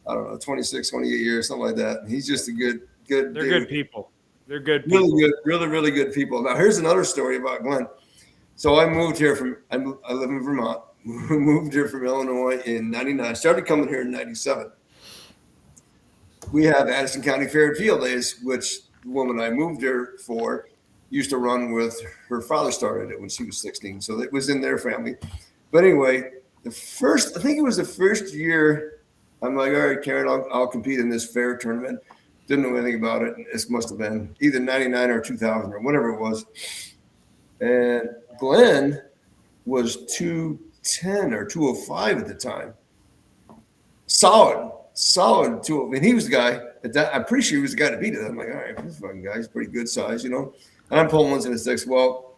I don't know, 26, 28 years, something like that. He's just a good They're dude. good people. They're good people. Really good, really, really good people. Now, here's another story about Glenn. So I moved here I live in Vermont. Moved here from Illinois in 99. Started coming here in 97. We have Addison County Fair and Field Days, which the woman I moved here for used to run with her father. Started it when she was 16. So it was in their family. But anyway, I think it was the first year, I'm like, all right, Karen, I'll compete in this fair tournament. Didn't know anything about it. It must have been either 99 or 2000 or whatever it was. And Glenn was 210 or 205 at the time. Solid 2. And he was the guy I'm pretty sure he was the guy to beat it. I'm like, all right, this fucking guy, he's pretty good size, And I'm pulling ones in the six. Well,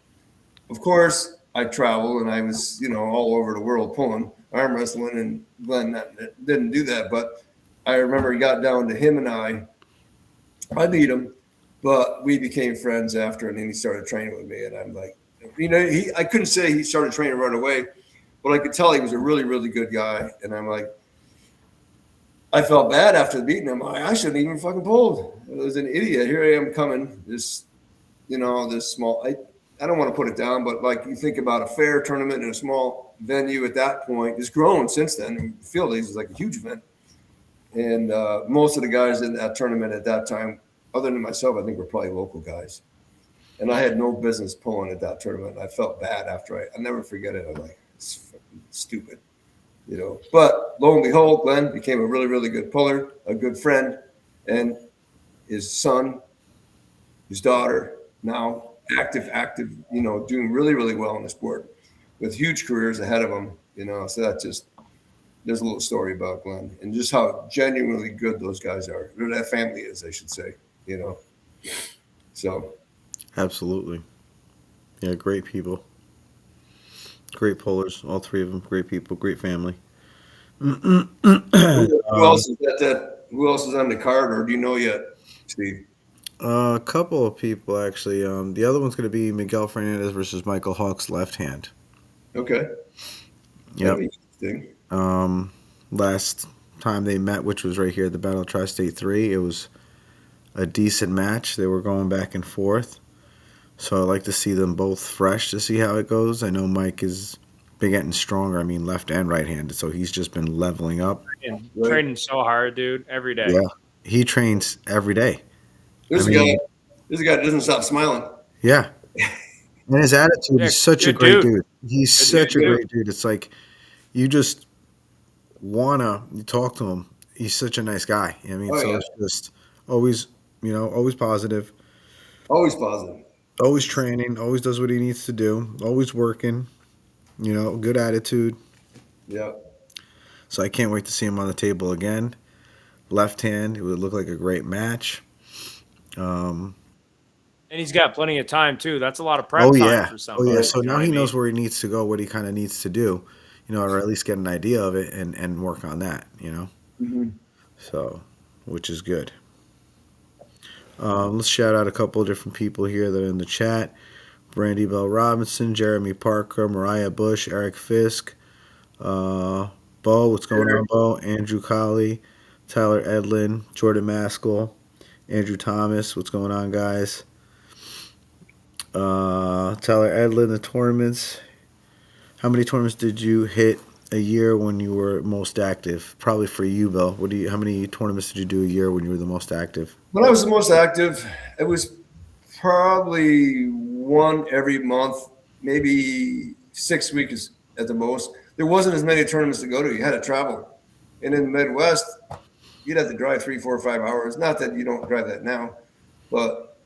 of course, I travel and I was, all over the world pulling arm wrestling, and Glenn didn't do that. But I remember he got down to him and I beat him, but we became friends after, and then he started training with me. And I'm like, I couldn't say he started training right away, but I could tell he was a really, really good guy. And I'm like, I felt bad after beating him. I shouldn't even fucking pulled. I was an idiot. Here I am coming, this small. I don't want to put it down, but like you think about a fair tournament in a small venue at that point. It's grown since then. And Field Days is like a huge event. And most of the guys in that tournament at that time, other than myself, I think were probably local guys. And I had no business pulling at that tournament. I felt bad after I never forget it. I'm like, it's fucking stupid. But lo and behold, Glenn became a really, really good puller, a good friend, and his son, his daughter, now active, doing really, really well in the sport with huge careers ahead of them, so there's a little story about Glenn and just how genuinely good those guys are, or that family is, I should say, so. Absolutely. Yeah, great people. Great pullers, all three of them. Great people, great family. Who else is on the card, or do you know yet, Steve? A couple of people actually. The other one's going to be Miguel Fernandez versus Michael Hawk's left hand. Okay. Yep. Interesting. Last time they met, which was right here at the Battle of Tri-State 3, it was a decent match. They were going back and forth. So I like to see them both fresh to see how it goes. I know Mike is been getting stronger. I mean, left and right handed. So he's just been leveling up. And Right. training so hard, dude, every day. Yeah. He trains every day. I There's a guy. mean, There's a guy that doesn't stop smiling. yeah. And his attitude Yeah, is such a good great dude. dude. He's Good Yeah, such a dude. great dude. It's like you just wanna you talk to him. He's such a nice guy. I mean, oh so yeah, it's just always, always positive, always positive. always training, always does what he needs to do, always working, good attitude. Yeah. So I can't wait to see him on the table again. Left hand, it would look like a great match. Um, And he's got plenty of time too. That's a lot of oh prep time yeah, for oh yeah. somebody. So You know now what I he knows mean? where he needs to go, what he kind of needs to do, or at least get an idea of it and work on that. Hmm. So, which is good. Let's shout out a couple of different people here that are in the chat. Brandy Bell Robinson, Jeremy Parker, Mariah Bush, Eric Fisk, uh, Bo, what's going on, Bo? Andrew Colley, Tyler Edlin, Jordan Maskell, Andrew Thomas, what's going on, guys? Tyler Edlin, the tournaments. How many tournaments did you hit a year when you were most active? Probably for you, Bill. How many tournaments did you do a year when you were the most active? When I was the most active, it was probably one every month, maybe 6 weeks at the most. There wasn't as many tournaments to go to. You had to travel, and in the Midwest, you'd have to drive 3, 4, 5 hours. Not that you don't drive that now, but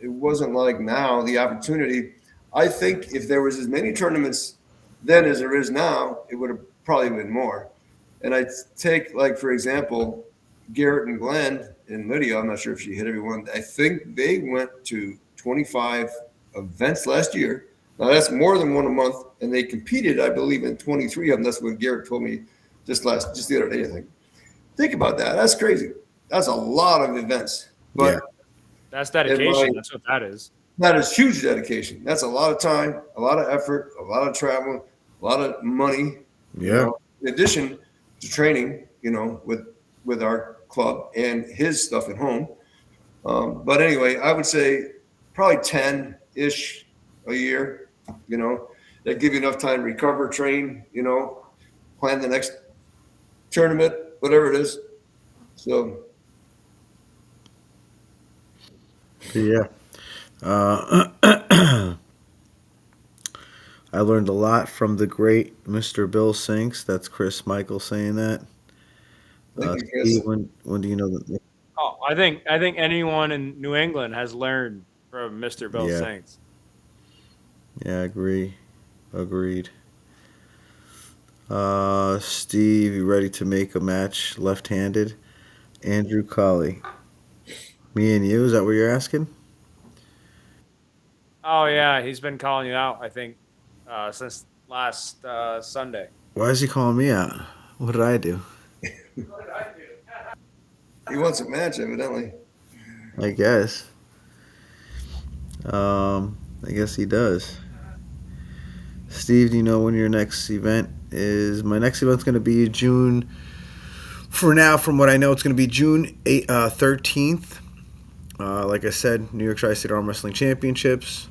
it wasn't like now. The opportunity. I think if there was as many tournaments then as there is now, it would have probably been more. And I take like for example, Garrett and Glenn and Lydia. I'm not sure if she hit everyone. I think they went to 25 events last year. Now that's more than one a month, and they competed, I believe, in 23 of them. That's what Garrett told me just the other day. I think about that. That's crazy. That's a lot of events. Yeah, But That's in my dedication. That's what that is. that is huge dedication. That's a lot of time, a lot of effort, a lot of travel, a lot of money. yeah, In addition to training, with our club and his stuff at home. But anyway, I would say probably 10-ish a year. That give you enough time to recover, train. Plan the next tournament, whatever it is. So yeah. I learned a lot from the great Mr. Bill Sinks. That's Chris Michael saying that. thank you, Steve, Chris. when do you know that? Oh, I think anyone in New England has learned from Mr. Bill Yeah, Sinks. yeah, I agree. Agreed. Steve, you ready to make a match left-handed? Andrew Colley. Me and you, is that what you're asking? Oh yeah, he's been calling you out. I think since last Sunday. Why is he calling me out? What did I do? He wants a match, evidently. I guess. I guess he does. Steve, do you know when your next event is? My next event's going to be June. For now, from what I know, it's going to be June 13th. Like I said, New York Tri-State Arm Wrestling Championships,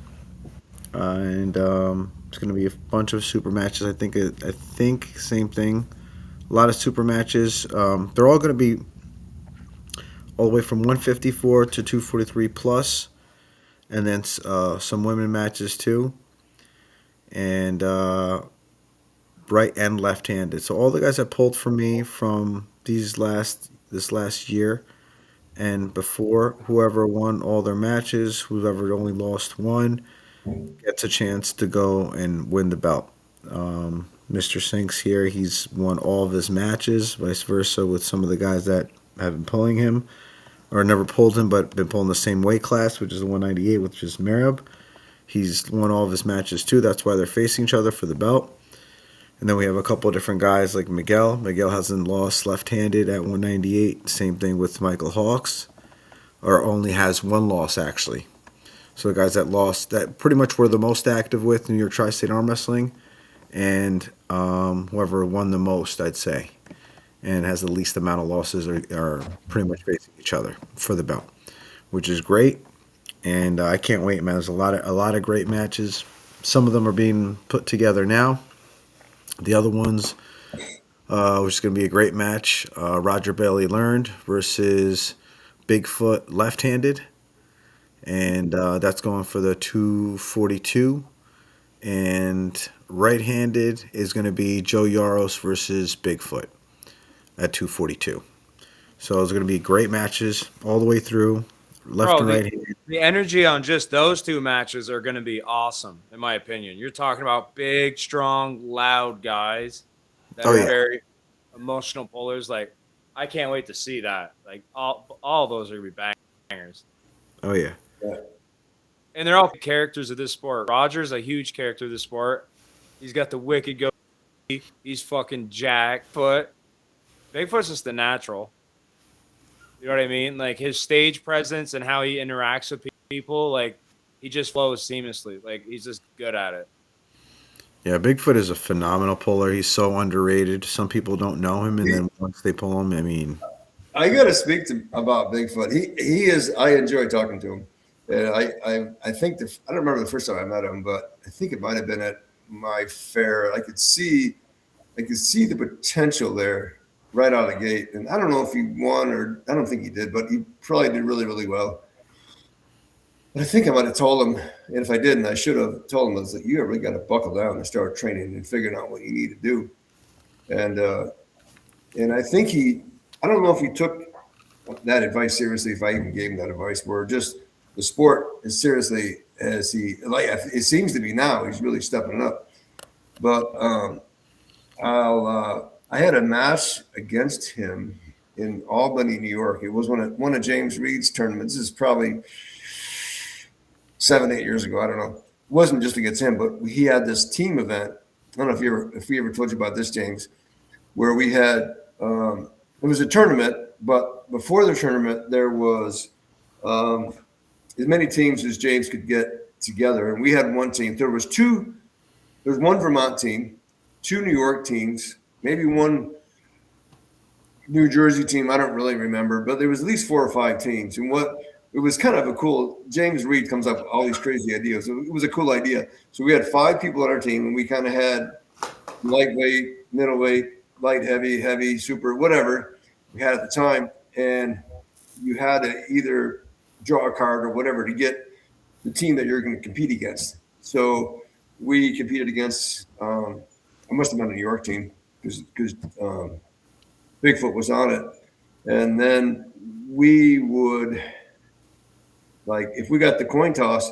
and it's going to be a bunch of super matches. I think same thing. A lot of super matches. They're all going to be all the way from 154 to 243 plus, and then some women matches too, and right and left-handed. So all the guys that pulled for me from this last year and before, whoever won all their matches, whoever only lost one, gets a chance to go and win the belt. Mr. Sinks here, he's won all of his matches, vice versa with some of the guys that have been pulling him or never pulled him but been pulling the same weight class, which is the 198, which is Merab. He's won all of his matches too. That's why they're facing each other for the belt. And then we have a couple of different guys like Miguel. Miguel hasn't lost left-handed at 198. Same thing with Michael Hawks, or only has one loss actually. So the guys that lost, that pretty much were the most active with New York Tri-State Arm Wrestling, and whoever won the most, I'd say, and has the least amount of losses are pretty much facing each other for the belt, which is great. And I can't wait, man. There's a lot of great matches. Some of them are being put together now. The other ones, which is going to be a great match, Roger Bailey learned versus Bigfoot left-handed, and that's going for the 242. And right-handed is going to be Joe Yaros versus Bigfoot at 242. So those are going to be great matches all the way through, left Bro, and the right hand. the energy on just those two matches are going to be awesome, in my opinion. You're talking about big, strong, loud guys that Oh are yeah, very emotional pullers. Like, I can't wait to see that. Like, all of those are going to be bangers. oh yeah, Yeah. And they're all characters of this sport. Roger's a huge character of the sport. He's got the wicked goatee. He's fucking Jackfoot. Bigfoot's just the natural. You know what I mean? Like his stage presence and how he interacts with people, like he just flows seamlessly. Like he's just good at it. yeah. Bigfoot is a phenomenal puller. He's so underrated. Some people don't know him, and then once they pull him, I mean, I got to speak to about Bigfoot. He is. I enjoy talking to him. And I think I don't remember the first time I met him, but I think it might have been at my fair. I could see the potential there right out of the gate. And I don't know if he won or I don't think he did, but he probably did really, really well. But I think I might have told him, and if I didn't, I should have told him, I was like, you really got to buckle down and start training and figuring out what you need to do. And I think I don't know if he took that advice seriously, if I even gave him that advice, where just the sport as seriously as it seems to be now, he's really stepping up. But I had a match against him in Albany, New York. It was one of James Reed's tournaments. This is probably 7, 8 years ago. I don't know. It wasn't just against him, but he had this team event. I don't know if we ever told you about this, James, where we had it was a tournament, but before the tournament there was as many teams as James could get together, and we had one team. There was one Vermont team, two New York teams, maybe one New Jersey team. I don't really remember, but there was at least 4 or 5 teams. And what it was kind of a cool. James Reed comes up with all these crazy ideas. So it was a cool idea. So we had 5 people on our team, and we kind of had lightweight, middleweight, light, heavy, super, whatever we had at the time. And you had to either draw a card or whatever to get the team that you're going to compete against. So we competed against, I must have been a New York team because Bigfoot was on it. And then we would, like, if we got the coin toss,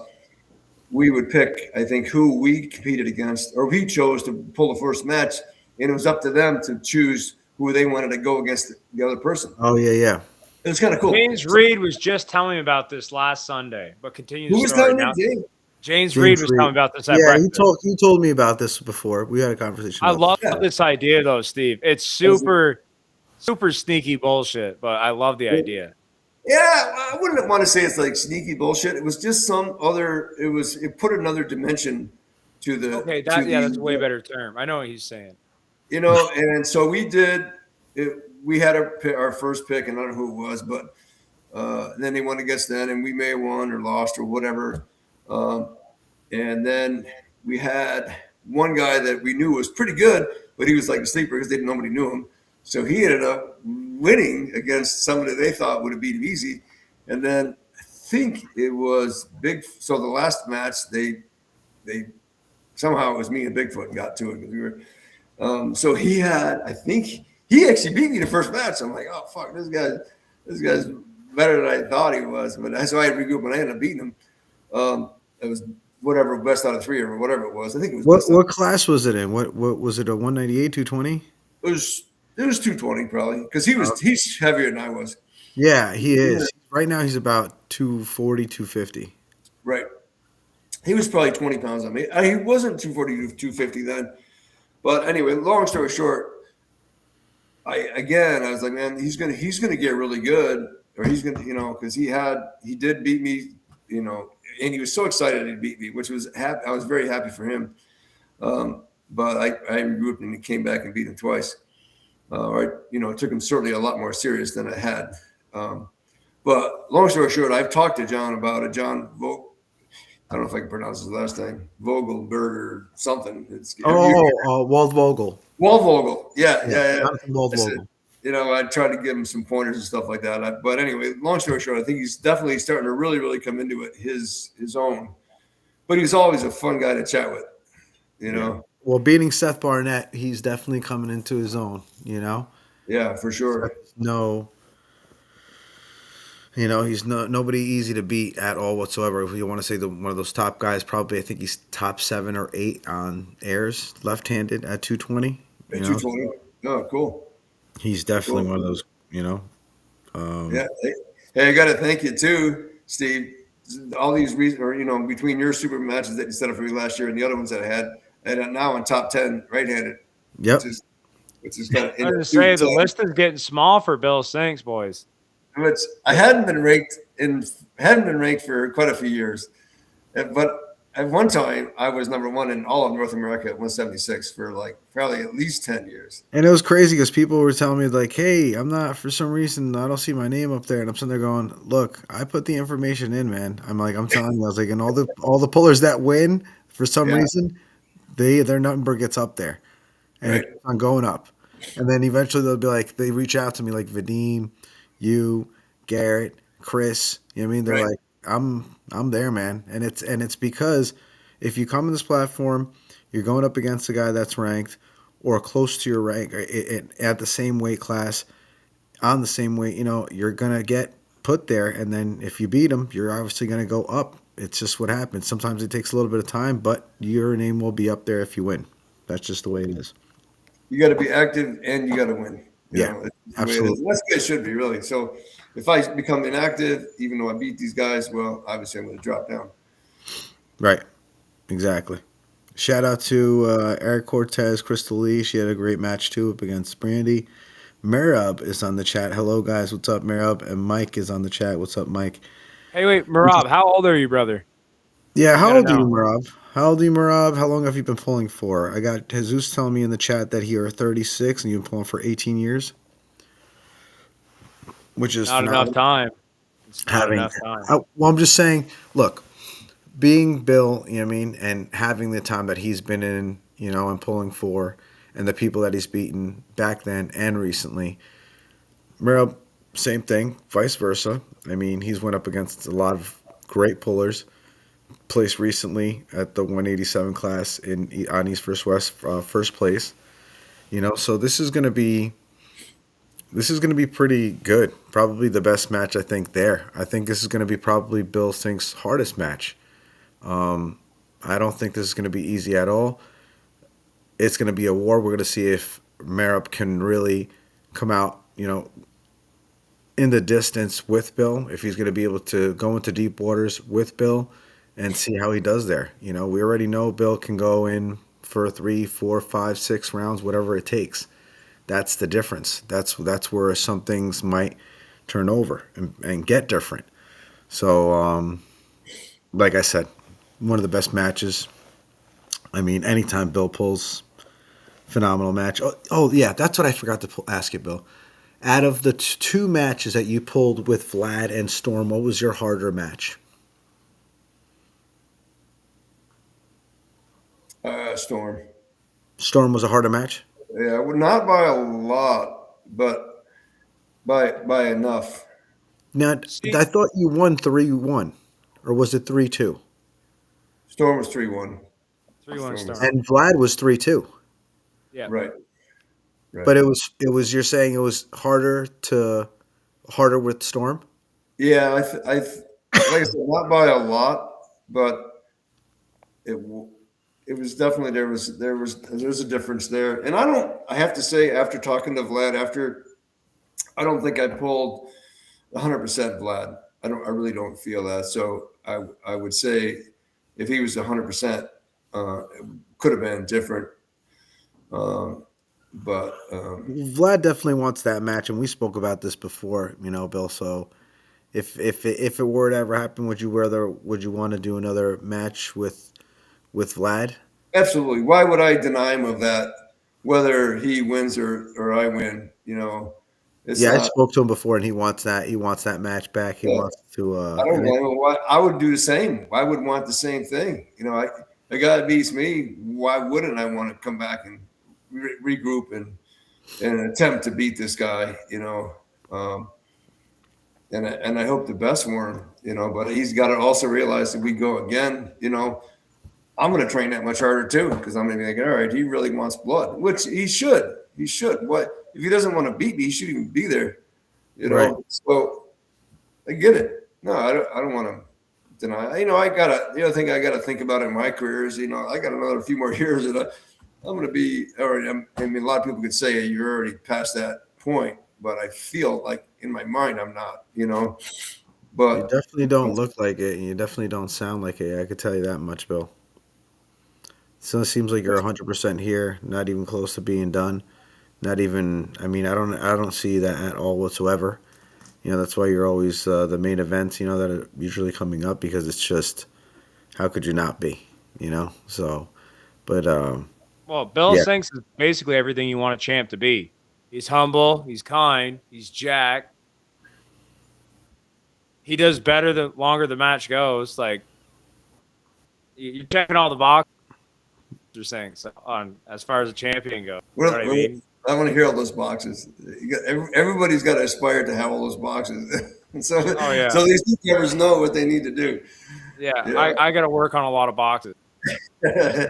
we would pick, I think, who we competed against, or we chose to pull the first match, and it was up to them to choose who they wanted to go against the other person. oh yeah, yeah. It was kind of cool. James Reed was just telling me about this last Sunday, but continue Who the was story telling now. you, James? James Reed was telling me about this at Yeah, breakfast. he told me about this before. We had a conversation. I love Yeah. this idea though, Steve. It's super sneaky bullshit, but I love the idea. Yeah, I wouldn't want to say it's like sneaky bullshit. It was just some other. It put another dimension to the. Okay, to that's a way better term. I know what he's saying. You know, and so we did. We had our first pick, and I don't know who it was, but then they went against them, and we may have won or lost or whatever. And then we had one guy that we knew was pretty good, but he was like a sleeper because nobody knew him. So he ended up winning against somebody they thought would have beat him easy. And then I think it was Big. So the last match, they somehow it was me and Bigfoot got to it because we were. So he had, I think he actually beat me the first match. I'm like, oh fuck, this guy's better than I thought he was. But that's why I regrouped and I ended up beating him. It was whatever, best out of 3 or whatever it was. I think it was. What class was it in? What was it? A 198, 220? It was 220 probably because he's heavier than I was. Yeah, he is. Right now he's about 240, 250. Right. He was probably 20 pounds on me. He wasn't 240 to 250 then. But anyway, long story short, I was like, man, he's gonna get really good, or he's gonna, because he did beat me, and he was so excited he beat me, which was happy. I was very happy for him. But I regrouped and he came back and beat him twice. It took him certainly a lot more serious than I had. But long story short, I've talked to John about it. John Vogt, I don't know if I can pronounce his last name. Vogelberger something. It's Wald Vogel. Waldvogel. Yeah, Yeah, yeah, yeah. Jonathan Wald I said, Vogel. I tried to give him some pointers and stuff like that. But anyway, long story short, I think he's definitely starting to really, really come into it his own. But he's always a fun guy to chat with. You Yeah. know, Well, beating Seth Barnett, he's definitely coming into his own. yeah, for sure. Seth's he's nobody easy to beat at all whatsoever. If you want to say one of those top guys, probably I think he's top 7 or 8 on airs, left-handed at 220. At 220. So Oh, cool, he's definitely cool. one of those. Um, Yeah. Hey, I got to thank you too, Steve. All these reasons, or between your super matches that you set up for me last year and the other ones that I had, and I'm now in top 10 right-handed, which yep. is which is kind of I in was two gonna to say the 10. list is getting small for Bill Sinks, boys. Which I hadn't been ranked for quite a few years, but at one time I was number one in all of North America at 176 for like probably at least 10 years. And it was crazy because people were telling me like, "Hey, I'm not for some reason I don't see my name up there," and I'm sitting there going, "Look, I put the information in, man. I'm telling you, I was like, and all the pullers that win for some Yeah, reason, their number gets up there, and it right, keeps on going up, and then eventually they'll be like, they reach out to me like Vadim, you, Garrett, Chris. You know what I mean? They're right. like, I'm there, man, and it's because if you come in this platform, you're going up against a guy that's ranked or close to your rank at the same weight class on the same weight, you're gonna get put there, and then if you beat them, you're obviously gonna go up. It's just what happens. Sometimes it takes a little bit of time, but your name will be up there if you win. That's just the way it is. You got to be active and you got to win. Yeah, It's the way it is. absolutely. And that's the way it should be, really. So if I become inactive, even though I beat these guys, well, obviously I'm going to drop down. Right. Exactly. Shout out to Eric Cortez, Crystal Lee. She had a great match too up against Brandy. Merab is on the chat. Hello guys, what's up, Merab? And Mike is on the chat. What's up, Mike? Hey, wait, Marab, how old are you, brother? Yeah, I how gotta old are you, know. Marab? How old are you, Marab? How long have you been pulling for? I got Jesus telling me in the chat that you're 36 and you've been pulling for 18 years, which is Not enough phenomenal. time. It's not Having, enough time. well, I'm just saying, look, being Bill, you know what I mean, and having the time that he's been in, and pulling for, and the people that he's beaten back then and recently, Merab, same thing, vice versa. I mean, he's went up against a lot of great pullers. Placed recently at the 187 class on East First West, first place. So this is gonna be pretty good. Probably the best match I think there. I think this is gonna be probably Bill Sink's hardest match. Um, I don't think this is gonna be easy at all. It's gonna be a war. We're gonna see if Merab can really come out, in the distance with Bill, if he's going to be able to go into deep waters with Bill and see how he does there. We already know Bill can go in for 3, 4, 5, 6 rounds, whatever it takes. That's the difference. That's where some things might turn over and get different. So, like I said, one of the best matches. I mean, anytime Bill pulls, phenomenal match. Oh yeah, that's what I forgot to ask you, Bill. Out of the two matches that you pulled with Vlad and Storm, what was your harder match? Storm. Storm was a harder match. Yeah, well, not by a lot, but by enough. Now, See, I thought you won 3-1, or was it 3-2? Storm was 3-1. 3-1 Storm was Storm. And Vlad was 3-2. Yeah. right, right. But it was you're saying it was harder with Storm. Yeah, like I said, not by a lot, but it it was definitely there's a difference there. And I have to say, after talking to Vlad, I don't think I pulled 100% Vlad. I really don't feel that. So I would say if he was 100%, it could have been different. Um, but Vlad definitely wants that match, and we spoke about this before, Bill. So if it were to ever happen, would you want to do another match with Vlad? absolutely, why would I deny him of that? Whether he wins or I win, It's Yeah, I spoke to him before, and he wants that. He wants that match back. He yeah, wants to. I don't And it, blame him. Why I would do the same. I would want the same thing. A guy that beats me. Why wouldn't I want to come back and regroup and attempt to beat this guy? Um, and I hope the best for him. But he's got to also realize that we go again. I'm going to train that much harder too because I'm going to be thinking, all right, he really wants blood, which he should. He should. What if he doesn't want to beat me? He shouldn't even be there. right. So I get it. No, I don't want to deny. I gotta. The other thing I got to think about in my career is, I got another few more years that I'm going to be. I mean, a lot of people could say hey, you're already past that point, but I feel like in my mind I'm not. You But definitely don't look like it, and you definitely don't sound like it. I could tell you that much, Bill. So it seems like you're 100% here, not even close to being done. Not even. I mean, I don't see that at all whatsoever. That's why you're always the main events. That are usually coming up because it's just how could you not be? So, but Well, Bill yeah, Sinks is basically everything you want a champ to be. He's humble. He's kind. He's jacked. He does better the longer the match goes. Like you're checking all the boxes. You're saying so on as far as a champion goes. You know what I mean? I want to hear all those boxes. Everybody's got to aspire to have all those boxes. so, Oh yeah, so these newcomers know what they need to do. yeah. Yeah. I got to work on a lot of boxes. yeah.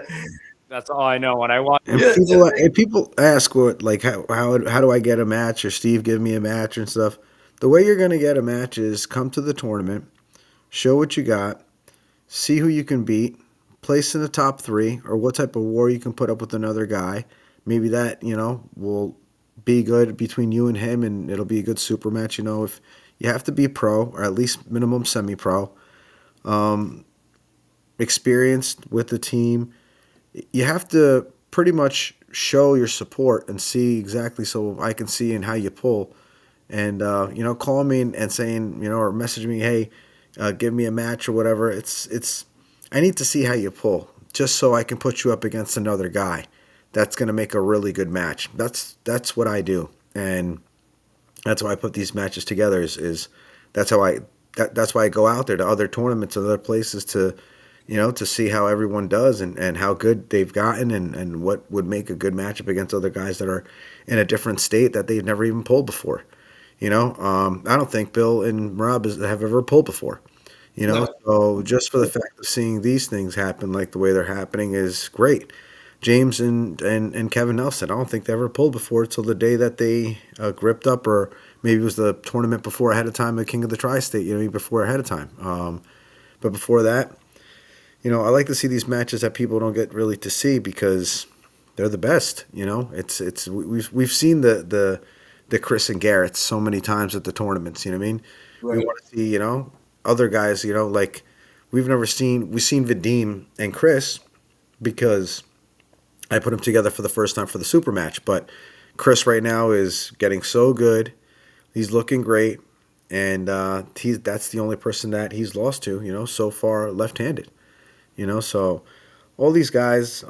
That's all I know. When I watch, and people ask what like how do I get a match or Steve give me a match and stuff. The way you're gonna get a match is come to the tournament, show what you got, see who you can beat, place in the top three, or what type of war you can put up with another guy. Maybe that, will be good between you and him, and it'll be a good super match. If you have to be pro, or at least minimum semi pro, experienced with the team, you have to pretty much show your support and see exactly so I can see and how you pull and call me and saying or message me, hey, give me a match or whatever. It's I need to see how you pull just so I can put you up against another guy that's going to make a really good match. That's what I do, and that's why I put these matches together. Is that's how that's why I go out there to other tournaments and other places to to see how everyone does and how good they've gotten and what would make a good matchup against other guys that are in a different state that they've never even pulled before. I don't think Bill and Rob have ever pulled before. No. So just for the fact of seeing these things happen like the way they're happening is great. James and Kevin Nelson, I don't think they ever pulled before until the day that they gripped up, or maybe it was the tournament before ahead of time, the King of the Tri-State, before ahead of time. But before that, I like to see these matches that people don't get really to see because they're the best. We've seen the Chris and Garrett so many times at the tournaments. You know what I mean? We Right. want to see other guys. Like we've seen Vadim and Chris because I put them together for the first time for the super match. But Chris right now is getting so good. He's looking great, and that's the only person that he's lost to. So far left-handed. So all these guys,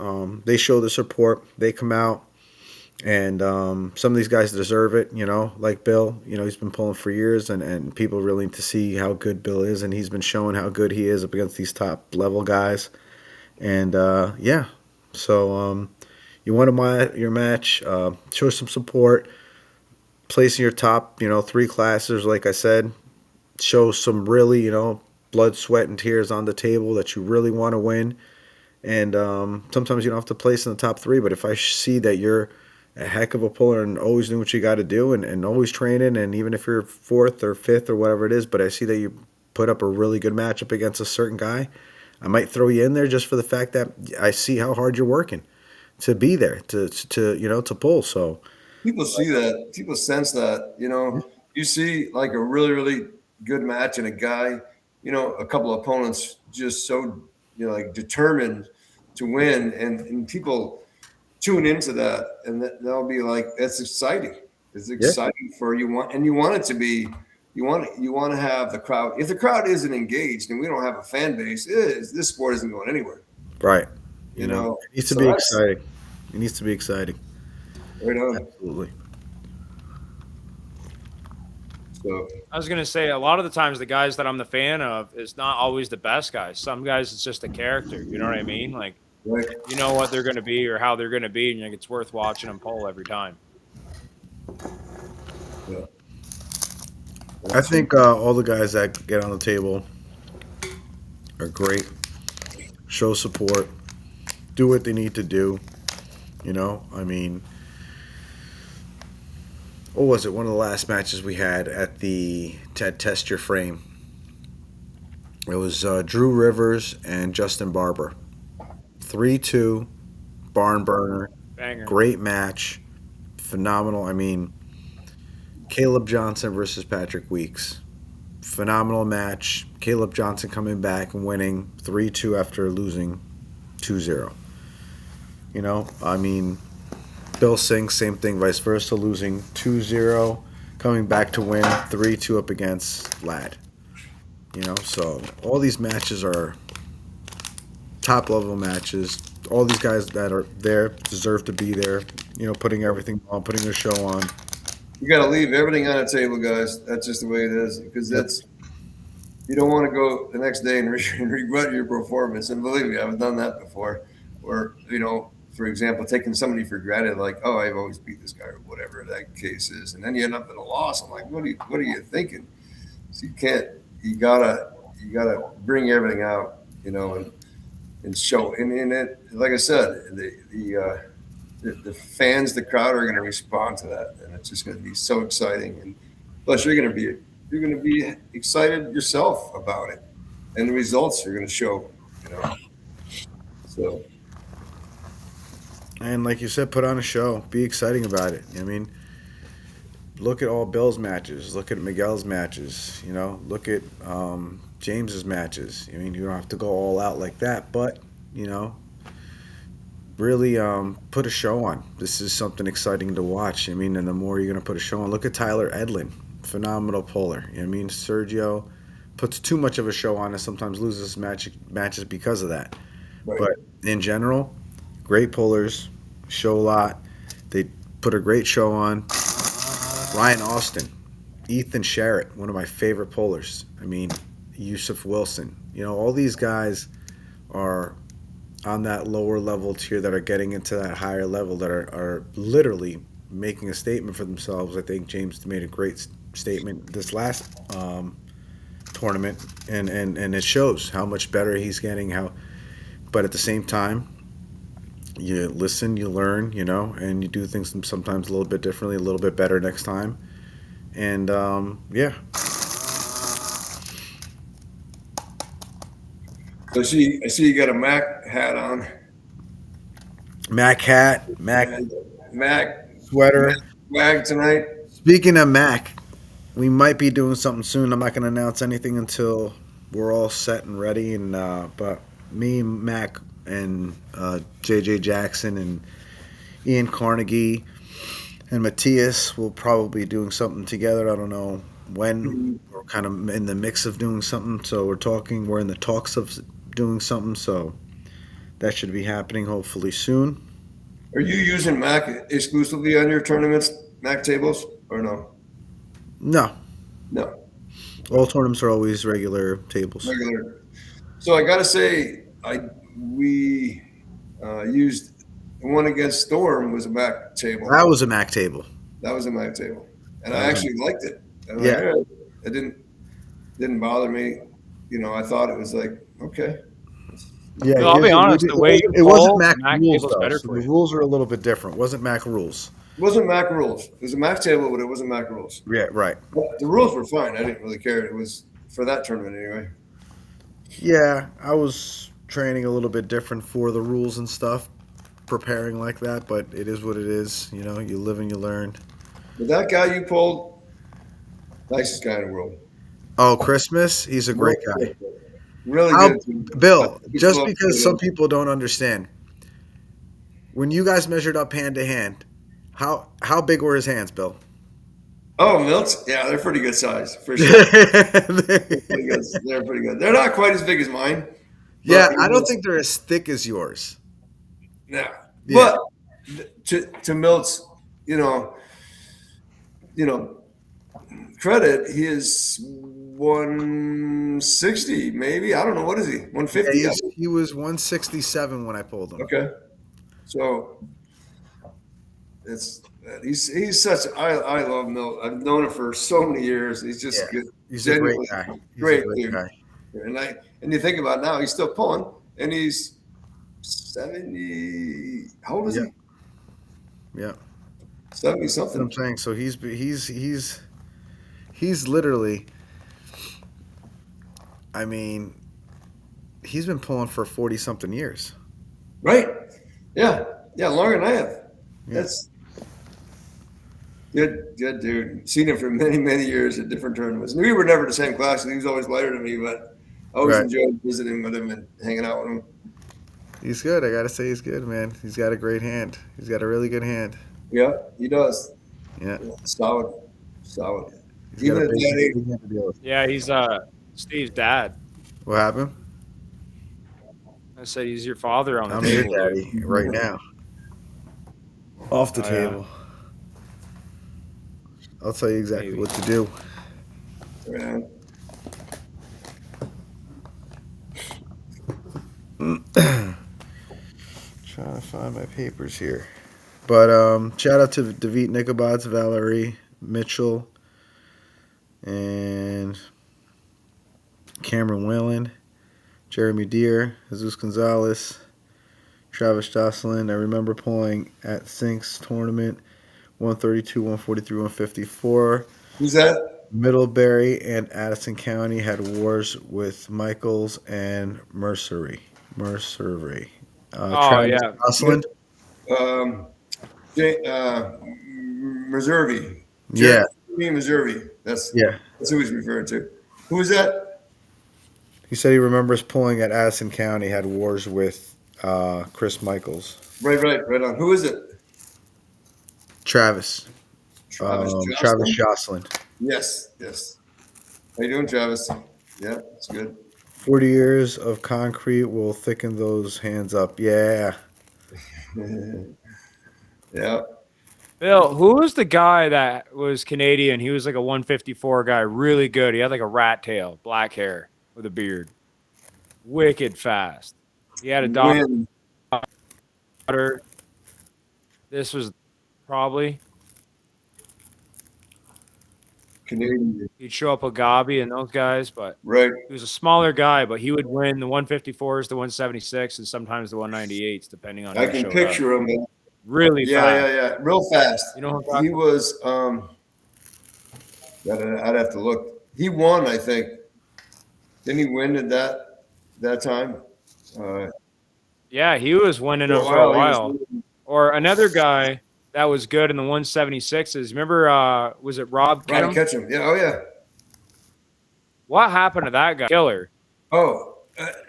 they show the support. They come out, and some of these guys deserve it. Like Bill. He's been pulling for years, and people really need to see how good Bill is, and he's been showing how good he is up against these top level guys. And yeah, so you want your match, show some support, place in your top, three classes, like I said, show some really, blood, sweat, and tears on the table that you really want to win. And sometimes you don't have to place in the top three, but if I see that you're a heck of a puller and always doing what you got to do and always training, and even if you're fourth or fifth or whatever it is, but I see that you put up a really good matchup against a certain guy, I might throw you in there just for the fact that I see how hard you're working to be there to pull. So People see that. People sense that. You see like a really, really good match and a guy, a couple of opponents just so like determined to win, and people tune into that, and they'll be like, "That's exciting. It's yeah, exciting for you and you want it to be. You want to have the crowd. If the crowd isn't engaged and we don't have a fan base, this sport isn't going anywhere. right. It needs to So be that's exciting. It needs to be exciting. right on. Absolutely. So I was gonna say a lot of the times the guys that I'm the fan of is not always the best guys. Some guys it's just a character. You know what I mean? Like right, you know what they're gonna be or how they're gonna be, and it's worth watching them pull every time. yeah, I absolutely. think all the guys that get on the table are great. Show support, do what they need to do. You know, I mean, what was it? One of the last matches we had at the Test Your Frame. It was Drew Rivers and Justin Barber. 3-2, barn burner. Banger. Great match. Phenomenal. I mean, Caleb Johnson versus Patrick Weeks. Phenomenal match. Caleb Johnson coming back and winning 3-2 after losing 2-0. You know, I mean, Bill Singh, same thing, vice versa, losing 2-0, coming back to win 3-2 up against Lad. You know, so all these matches are top level matches. All these guys that are there deserve to be there. You know, putting everything on, putting a show on. You got to leave everything on the table, guys. That's just the way it is because Yep. that's you don't want to go the next day and, and regret your performance. And believe me, I've done that before. Or for example, taking somebody for granted, like, oh, I've always beat this guy or whatever that case is, and then you end up in a loss. I'm like, what are you thinking? So you can't. You gotta bring everything out, and show. And it, like I said, the fans, the crowd are going to respond to that, and it's just going to be so exciting. And plus, you're going to be excited yourself about it, and the results are going to show. You know, so And like you said, put on a show. Be exciting about it. I mean, look at all Bill's matches. Look at Miguel's matches. You know, look at James's matches. I mean, you don't have to go all out like that, but you know, really put a show on. This is something exciting to watch. I mean, and the more you're going to put a show on, look at Tyler Edlin, phenomenal puller. You know what I mean, Sergio puts too much of a show on and sometimes loses matches because of that. right. But in general, great pullers, show a lot. They put a great show on. Ryan Austin, Ethan Sherritt, one of my favorite pullers. I mean, Yusuf Wilson. You know, all these guys are on that lower level tier that are getting into that higher level that are literally making a statement for themselves. I think James made a great statement this last tournament, and it shows how much better he's getting. But at the same time, you listen, you learn, you know, and you do things sometimes a little bit differently, a little bit better next time. And yeah, So I see you got a Mac hat on. Mac hat, Mac And Mac sweater. swag tonight. Speaking of Mac, we might be doing something soon. I'm not going to announce anything until we're all set and ready. And but me, Mac, and JJ Jackson and Ian Carnegie and Matthias will probably be doing something together. I don't know when. We're kind of in the mix of doing something. So we're talking. We're in the talks of doing something. So that should be happening hopefully soon. Are you using Mac exclusively on your tournaments, Mac tables, or no? No, No, all tournaments are always regular tables. regular. So I got to say, we used the one against Storm was a Mac table. That was a Mac table. That was a Mac table, and That I was a, actually liked it. And like, yeah. it didn't bother me. I thought it was like okay. Yeah, Well, I'll be honest. The way you it wasn't pull, Mac Mac rules table's though. better So for the you. rules are a little bit different. It wasn't Mac rules. It wasn't Mac rules. It was a Mac table, but it wasn't Mac rules. Yeah, right. But the rules were fine. I didn't really care. It was for that tournament anyway. Yeah, I was training a little bit different for the rules and stuff, preparing like that. But it is what it is. You know, you live and you learn. But that guy you pulled, nicest guy in the world. Oh, Christmas, he's a great guy. Really How, good. Bill? Good Just club because some player. people don't understand, when you guys measured up hand to hand, how big were his hands, Bill? Oh, Milts? Yeah, they're pretty good size for sure. Pretty good. They're pretty good. They're not quite as big as mine, Yeah, but I don't think they're as thick as yours. yeah. Yeah. But to Milts, you know, credit, he is 160, maybe. I don't know. What is he? 150? Yeah, he was 167 when I pulled him. Okay. So he's such. I love Milt. I've known him for so many years. He's just good. He's a great Genuinely guy. He's great a great dude. guy. And you think about it now, he's still pulling, and he's 70. How old is he? Yeah. 70 That's what something. I'm saying. So he's literally. I mean, he's been pulling for 40 something years. Right? Yeah. Yeah, longer than I have. Yeah. That's good dude. Seen him for many, many years at different tournaments. We were never the same class, and he was always lighter than me, but I always enjoyed visiting with him and hanging out with him. He's good. I gotta say, he's good, man. He's got a great hand. He's got a really good hand. Yeah, he does. Yeah. Solid. He's Even got a at that age. big hand to deal with. Yeah, he's Steve's dad. What happened? I said he's your father on the I'm table. your daddy right now. Off the Oh, yeah. table. I'll tell you exactly Maybe. what to do. Yeah. Trying to find my papers here. But shout out to David Nicobots, Valerie Mitchell, and Cameron Whalen, Jeremy Deere, Jesus Gonzalez, Travis Jocelyn. I remember pulling at Sinks tournament 132, 143, 154. Who's that? Middlebury and Addison County had wars with Michaels and Mercery. Travis Jocelyn. Missouri. Yeah. Missouri. That's who he's referring to. Who is that? He said he remembers pulling at Addison County, had wars with Chris Michaels. Right on. Who is it? Travis Jocelyn. Yes. How you doing, Travis? Yeah, it's good. 40 years of concrete will thicken those hands up. Yeah. Yeah. Bill, who was the guy that was Canadian? He was like a 154 guy, really good. He had like a rat tail, black hair with a beard. Wicked fast. He had a daughter. This was probably Canadian. He'd show up with Gabi and those guys, but right. He was a smaller guy, but he would win the 154s, the 176, and sometimes the 198s, depending on. I can picture him. Really fast. Yeah, real fast. You know, he was. I'd have to look. He won, I think. Didn't he win at that time? Yeah, he was winning them for a while. Or another guy that was good in the 176s. Remember, was it Rob Ketchum? Yeah, oh yeah. What happened to that guy? Killer. Oh,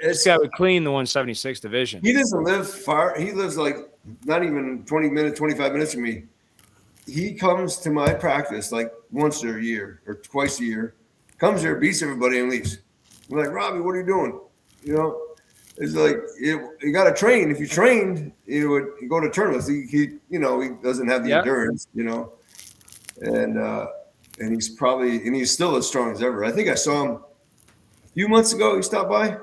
this guy would clean the 176 division. He doesn't live far. He lives like not even 20 minutes, 25 minutes from me. He comes to my practice like once a year or twice a year. Comes here, beats everybody, and leaves. I'm like, Robbie, what are you doing? You know, it's like you got to train. If you trained, you would go to tournaments. He doesn't have the endurance, and he's still as strong as ever. I think I saw him a few months ago. He stopped by,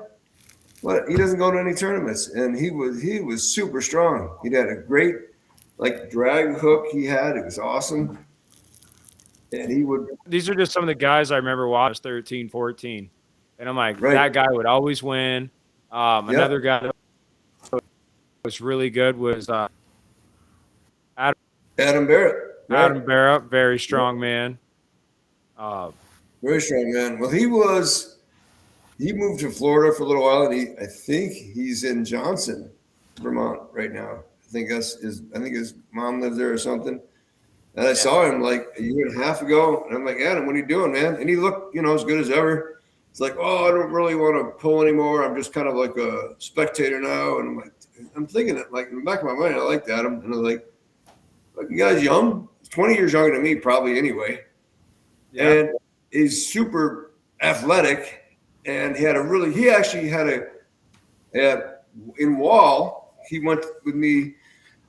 but he doesn't go to any tournaments, and he was super strong. He had a great drag hook. He had it was awesome, and he would. These are just some of the guys I remember watching 13, 14. And I'm like, that guy would always win. Another guy that was really good was Adam Barrett. Adam Barrett, very strong man. Very strong man. Well, he moved to Florida for a little while, and I think he's in Johnson, Vermont right now. I think his mom lives there or something. And I saw him like a year and a half ago, and I'm like, Adam, what are you doing, man? And he looked, as good as ever. It's like, I don't really want to pull anymore. I'm just kind of like a spectator now. And I'm thinking it like in the back of my mind, I liked Adam. And I was like, you guys young? He's 20 years younger than me, probably anyway. Yeah. And he's super athletic. And he actually had in Wall, he went with me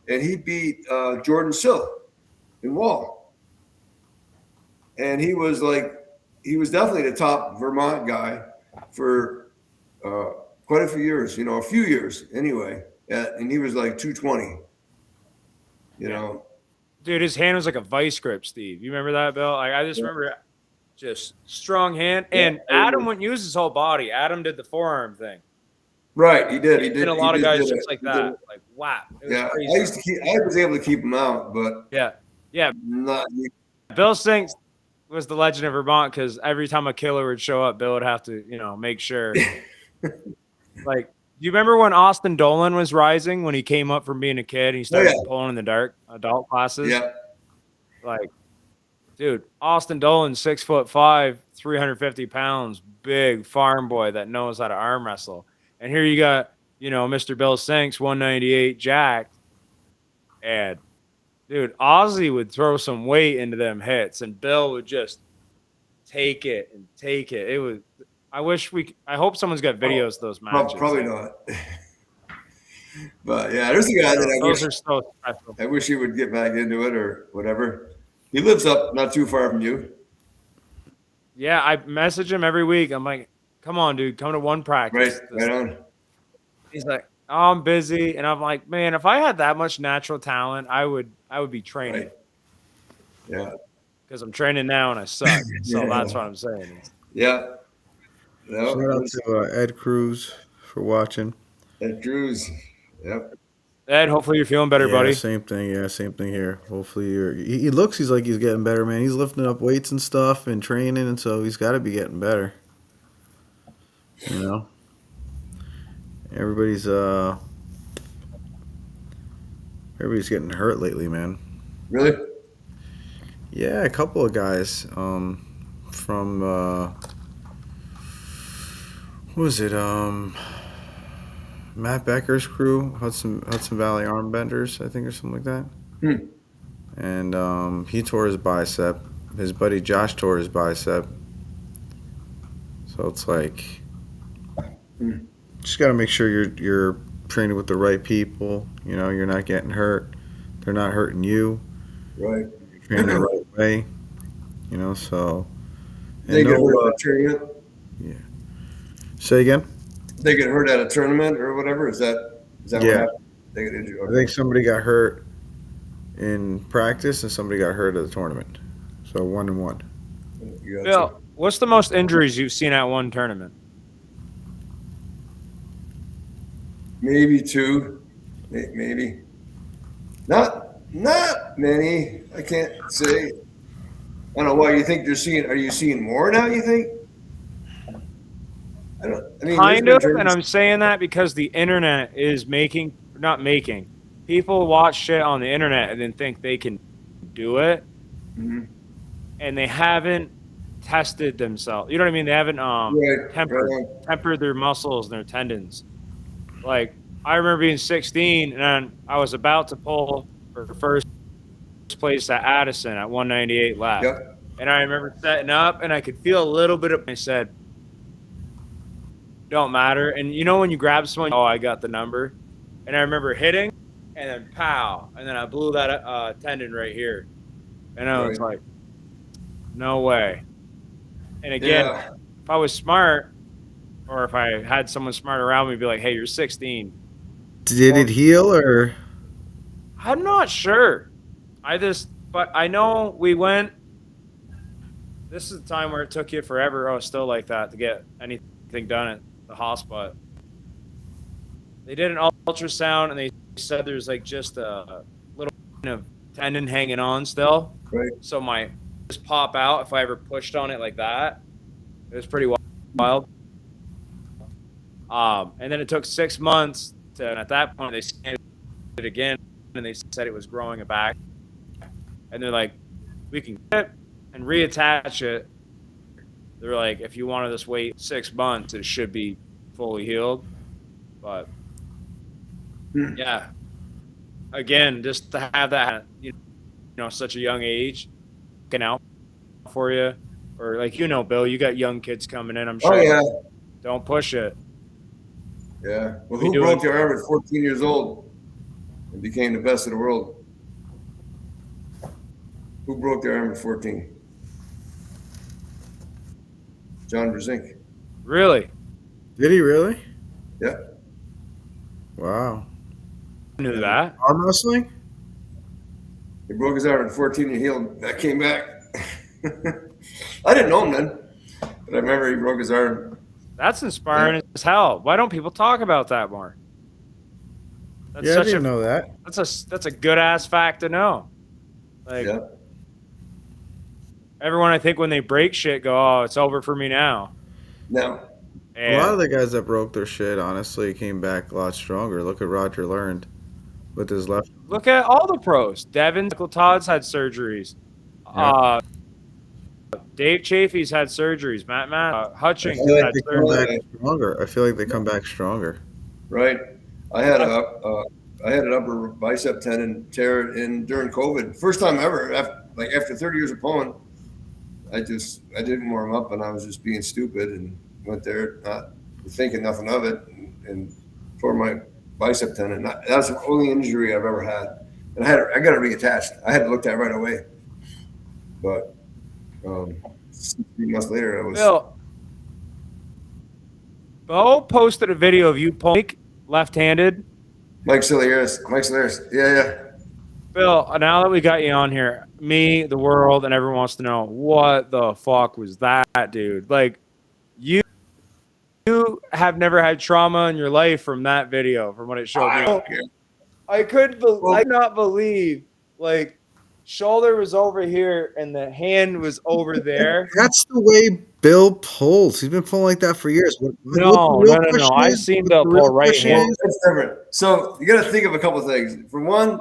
and he beat Jordan Sill in Wall. and he was definitely the top Vermont guy for quite a few years. A few years anyway. And he was like 220. You Yeah. know. Dude, his hand was like a vice grip, Steve. You remember that, Bill? Like, I just remember just strong hand. Yeah, And Adam wouldn't use his whole body. Adam did the forearm thing. right. He did. And a lot of guys did just it. like He did that. it. Like, wow. It was Yeah, crazy. I was able to keep him out, but Yeah. Yeah. not. Bill Sinks was the legend of Vermont because every time a killer would show up, Bill would have to, make sure. Like, do you remember when Austin Dolan was rising when he came up from being a kid and he started pulling in the dark adult classes? Yeah. Like, dude, Austin Dolan, 6'5", 350 pounds, big farm boy that knows how to arm wrestle. And here you got, Mr. Bill Sinks, 198, jacked. And, dude, Ozzy would throw some weight into them hits, and Bill would just take it and take it. It was. I hope someone's got videos of those matches. Probably not. But yeah, there's a guy that those are so special. I wish he would get back into it or whatever. He lives up not too far from you. Yeah, I message him every week. I'm like, come on, dude, come to one practice. Right on. He's like, oh, I'm busy. And I'm like, man, if I had that much natural talent, I would be training. Right. Yeah. Because I'm training now and I suck. So that's what I'm saying. Yeah. No, shout out to Ed Cruz for watching. Ed Cruz. Yep. Ed, hopefully you're feeling better, buddy. Same thing. Yeah, same thing here. Hopefully he looks he's getting better, man. He's lifting up weights and stuff and training, and so he's got to be getting better. Everybody's getting hurt lately, man. Really? Yeah, a couple of guys from what was it? Matt Becker's crew, Hudson Valley Armbenders, I think, or something like that. And he tore his bicep. His buddy Josh tore his bicep. So it's like, just got to make sure you're training with the right people. You're not getting hurt. They're not hurting you. Right. You're training the right way. So. They get hurt at a tournament. Yeah. Say again. They get hurt at a tournament or whatever. Is that what happened? They get injured. Okay. I think somebody got hurt in practice and somebody got hurt at the tournament. So 1-1. Bill, what's the most injuries you've seen at one tournament? Maybe 2. Maybe. Not many. I can't say. I don't know why you think are you seeing more now, you think? Kind of, and I'm saying that because the internet is people watch shit on the internet and then think they can do it, and they haven't tested themselves. You know what I mean? They haven't tempered their muscles and their tendons. Like, I remember being 16 and I was about to pull for first place at Addison at 198 lap. Yep. And I remember setting up and I could feel a little bit of, I said, don't matter. And when you grab someone, I got the number. And I remember hitting and then pow. And then I blew that tendon right here. And I was like, no way. And again, if I was smart, or if I had someone smart around me, be like, hey, you're 16. Did it heal or? I'm not sure. But I know we went. This is the time where it took you forever. I was still like that to get anything done at the hospital. They did an ultrasound and they said there's like just a little of tendon hanging on still. Right. So my just pop out if I ever pushed on it like that. It was pretty wild. And then it took 6 months and at that point they scanned it again and they said it was growing it back. And they're like, we can get it and reattach it. They're like, if you wanted this wait 6 months, it should be fully healed. But yeah, again, just to have that, such a young age, looking out for you, or like Bill, you got young kids coming in. I'm sure. Oh yeah. Don't push it. Yeah. Well, who broke their arm at 14 years old and became the best in the world? Who broke their arm at 14? John Brzezinski. Really? Did he really? Yeah. Wow. I knew And that. Arm wrestling? he broke his arm at 14 and healed. That came back. I didn't know him then, but I remember he broke his arm. That's inspiring as hell. Why don't people talk about that more? That's Yeah, I such didn't a know that. that's a good ass fact to know. Like Yeah. everyone, I think when they break shit, go, "Oh, it's over for me now." Now, A lot of And the guys that broke their shit, honestly, came back a lot stronger. Look at Roger Learned with his left. look at all the pros. Devin Michael Todd's had surgeries. Yeah. Dave Chafee's had surgeries. Matt I Hutchings feel like had they come back surgeries. stronger. I feel like they come back stronger. right? I had an upper bicep tendon tear during COVID. First time ever. After 30 years of pulling, I didn't warm up, and I was just being stupid and went there not thinking nothing of it, and tore my bicep tendon. That's the only injury I've ever had, and I got it reattached. I had to look at it right away, but 3 months later, I was. Bo posted a video of you pulling left-handed. Mike Silieris. Yeah. Bill, now that we got you on here, me, the world, and everyone wants to know what the fuck was that, dude? Like, you have never had trauma in your life from that video, from what it showed me. I could not believe, like, shoulder was over here and the hand was over there. That's the way Bill pulls. He's been pulling like that for years. What the real question I've is- seen what Bill the real pull right question hand. is- It's different. So you got to think of a couple of things. For one,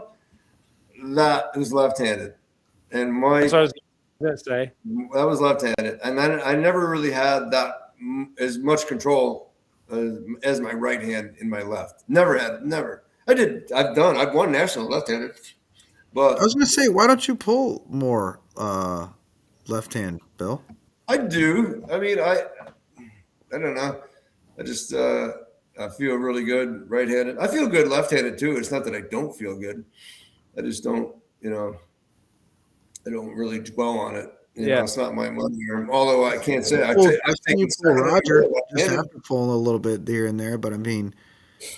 that is left-handed, and That's what I was gonna say. that was left-handed, and then I never really had that as much control as my right hand in my left. Never. I've won national left-handed, but I was going to say, why don't you pull more left hand, Bill? I do. I mean, I don't know. I just I feel really good right-handed. I feel good left-handed too. It's not that I don't feel good. I just don't, I don't really dwell on it. It's not my money. Although I can't say I've seen you pull Roger just after pulling a little bit here and there, but I mean,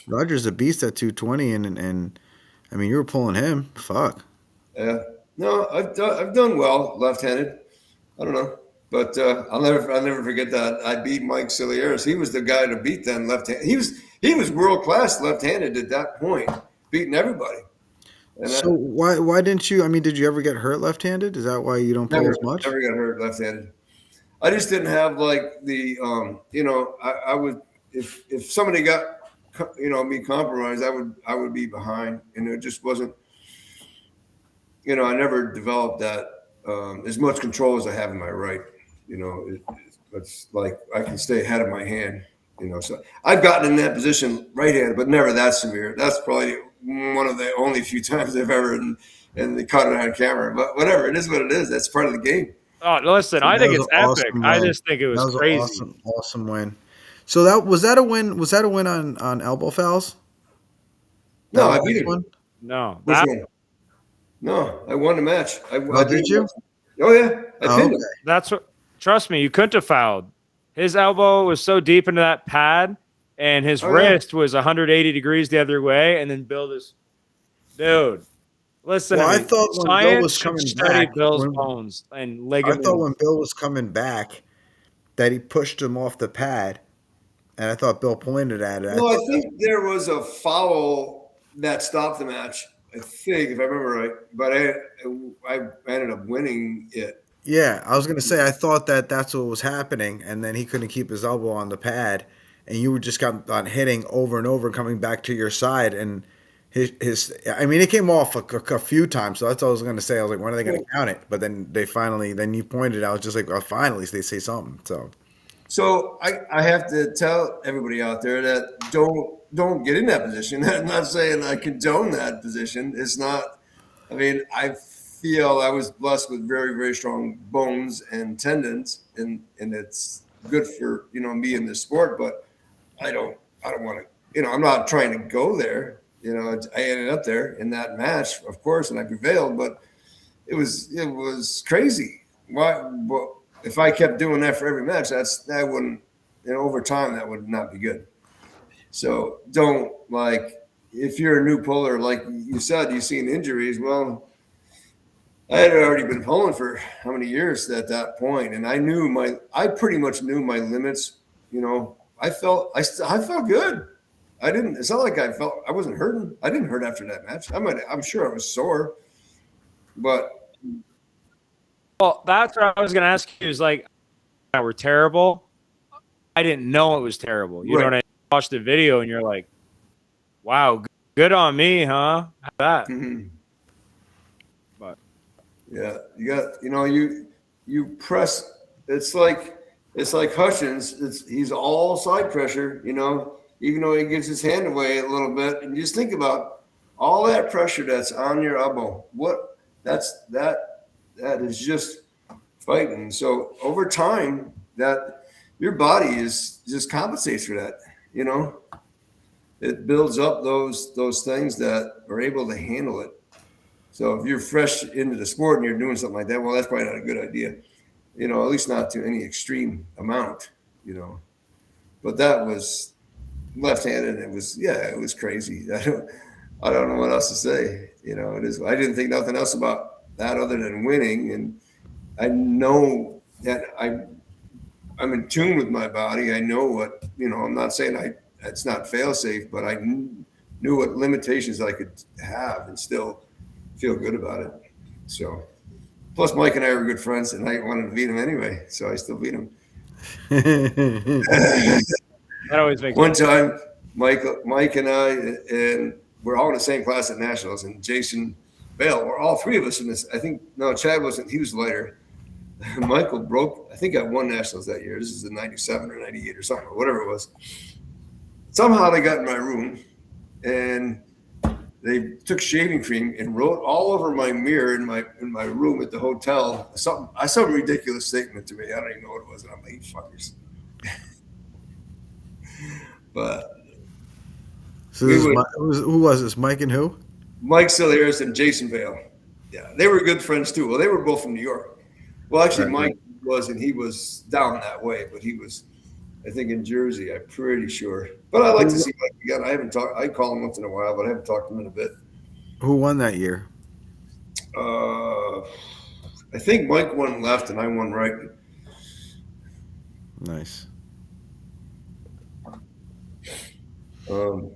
Roger's a beast at 220, and I mean, you were pulling him. Fuck. Yeah. No, I've done well left-handed. I don't know, but I'll never forget that I beat Mike Silieris. He was the guy to beat then left-handed. He was world class left-handed at that point, beating everybody. And so why didn't you? I mean, did you ever get hurt left-handed? Is that why you don't pull as much? Never got hurt left-handed. I just didn't have like the I would if somebody got me compromised, I would be behind, and it just wasn't. I never developed that as much control as I have in my right. It's like I can stay ahead of my hand. So I've gotten in that position right-handed, but never that severe. That's probably one of the only few times I've ever, and they caught it on camera. But whatever, it is what it is. That's part of the game. Oh, listen, I think it's epic. I just think it was crazy. Awesome win. So was that a win? Was that a win on elbow fouls? No, I beat him. No, no, I won the match. Did you? Oh yeah, I pinned him. That's what. Trust me, you couldn't have fouled. His elbow was so deep into that pad, and his wrist was 180 degrees the other way, and then Bill just, dude. Listen, I thought when Bill was coming back, Bill's bones and ligaments. I thought when Bill was coming back that he pushed him off the pad, and I thought Bill pointed at it. Well, I think there was a foul that stopped the match. I think, if I remember right, but I ended up winning it. Yeah, I was going to say, I thought that's what was happening, and then he couldn't keep his elbow on the pad, and you were just got on hitting over and over, coming back to your side, and I mean, it came off a few times, so that's all I was going to say. I was like, when are they going to count it? But then then you pointed out, I was just like, well, finally, they say something. So I have to tell everybody out there that don't get in that position. I'm not saying I condone that position. It's not. I mean, I feel I was blessed with very, very strong bones and tendons, and it's good for me in this sport. But I don't want to. I'm not trying to go there. I ended up there in that match, of course, and I prevailed. But it was crazy. Why? if I kept doing that for every match, that wouldn't, over time, that would not be good. So don't, like, if you're a new puller, like you said, you've seen injuries. Well, I had already been pulling for how many years at that point, and I pretty much knew my limits. I felt good. It's not like I wasn't hurting. I didn't hurt after that match. I'm sure I was sore, but Well, that's what I was going to ask you is like, that were terrible. I didn't know it was terrible. You know what I mean? Watch the video and you're like, wow, good on me, huh? That. Mm-hmm. But yeah, you press. It's like Hutchins. He's all side pressure. Even though he gives his hand away a little bit, and you just think about all that pressure that's on your elbow. That is just fighting. So over time, that your body just compensates for that. It builds up those things that are able to handle it. So if you're fresh into the sport and you're doing something like that, well, that's probably not a good idea. At least not to any extreme amount. But that was left-handed. It was crazy. I don't know what else to say. It is. I didn't think nothing else about that other than winning, and I know that I'm in tune with my body. I know what I'm not saying it's not fail-safe, but I knew what limitations I could have and still feel good about it. So, plus Mike and I were good friends, and I wanted to beat him anyway, so I still beat him. that always makes One time, Mike and I, and we're all in the same class at nationals, and Jason Bale, we're all three of us in this. I think Chad wasn't. He was lighter. Michael broke. I think I won nationals that year. This is in '97 or '98 or something, or whatever it was. Somehow they got in my room, and they took shaving cream and wrote all over my mirror in my room at the hotel some ridiculous statement to me. I don't even know what it was, and I'm like, "You fuckers." But so who was this? Mike and who? Mike Siliers and Jason Bale. Yeah, they were good friends too. Well, they were both from New York. Well, actually, Mike wasn't. He was down that way, but he was, I think, in Jersey. I'm pretty sure. But I'd like to see Mike again. I haven't talked. I call him once in a while, but I haven't talked to him in a bit. Who won that year? I think Mike won left and I won right. Nice. But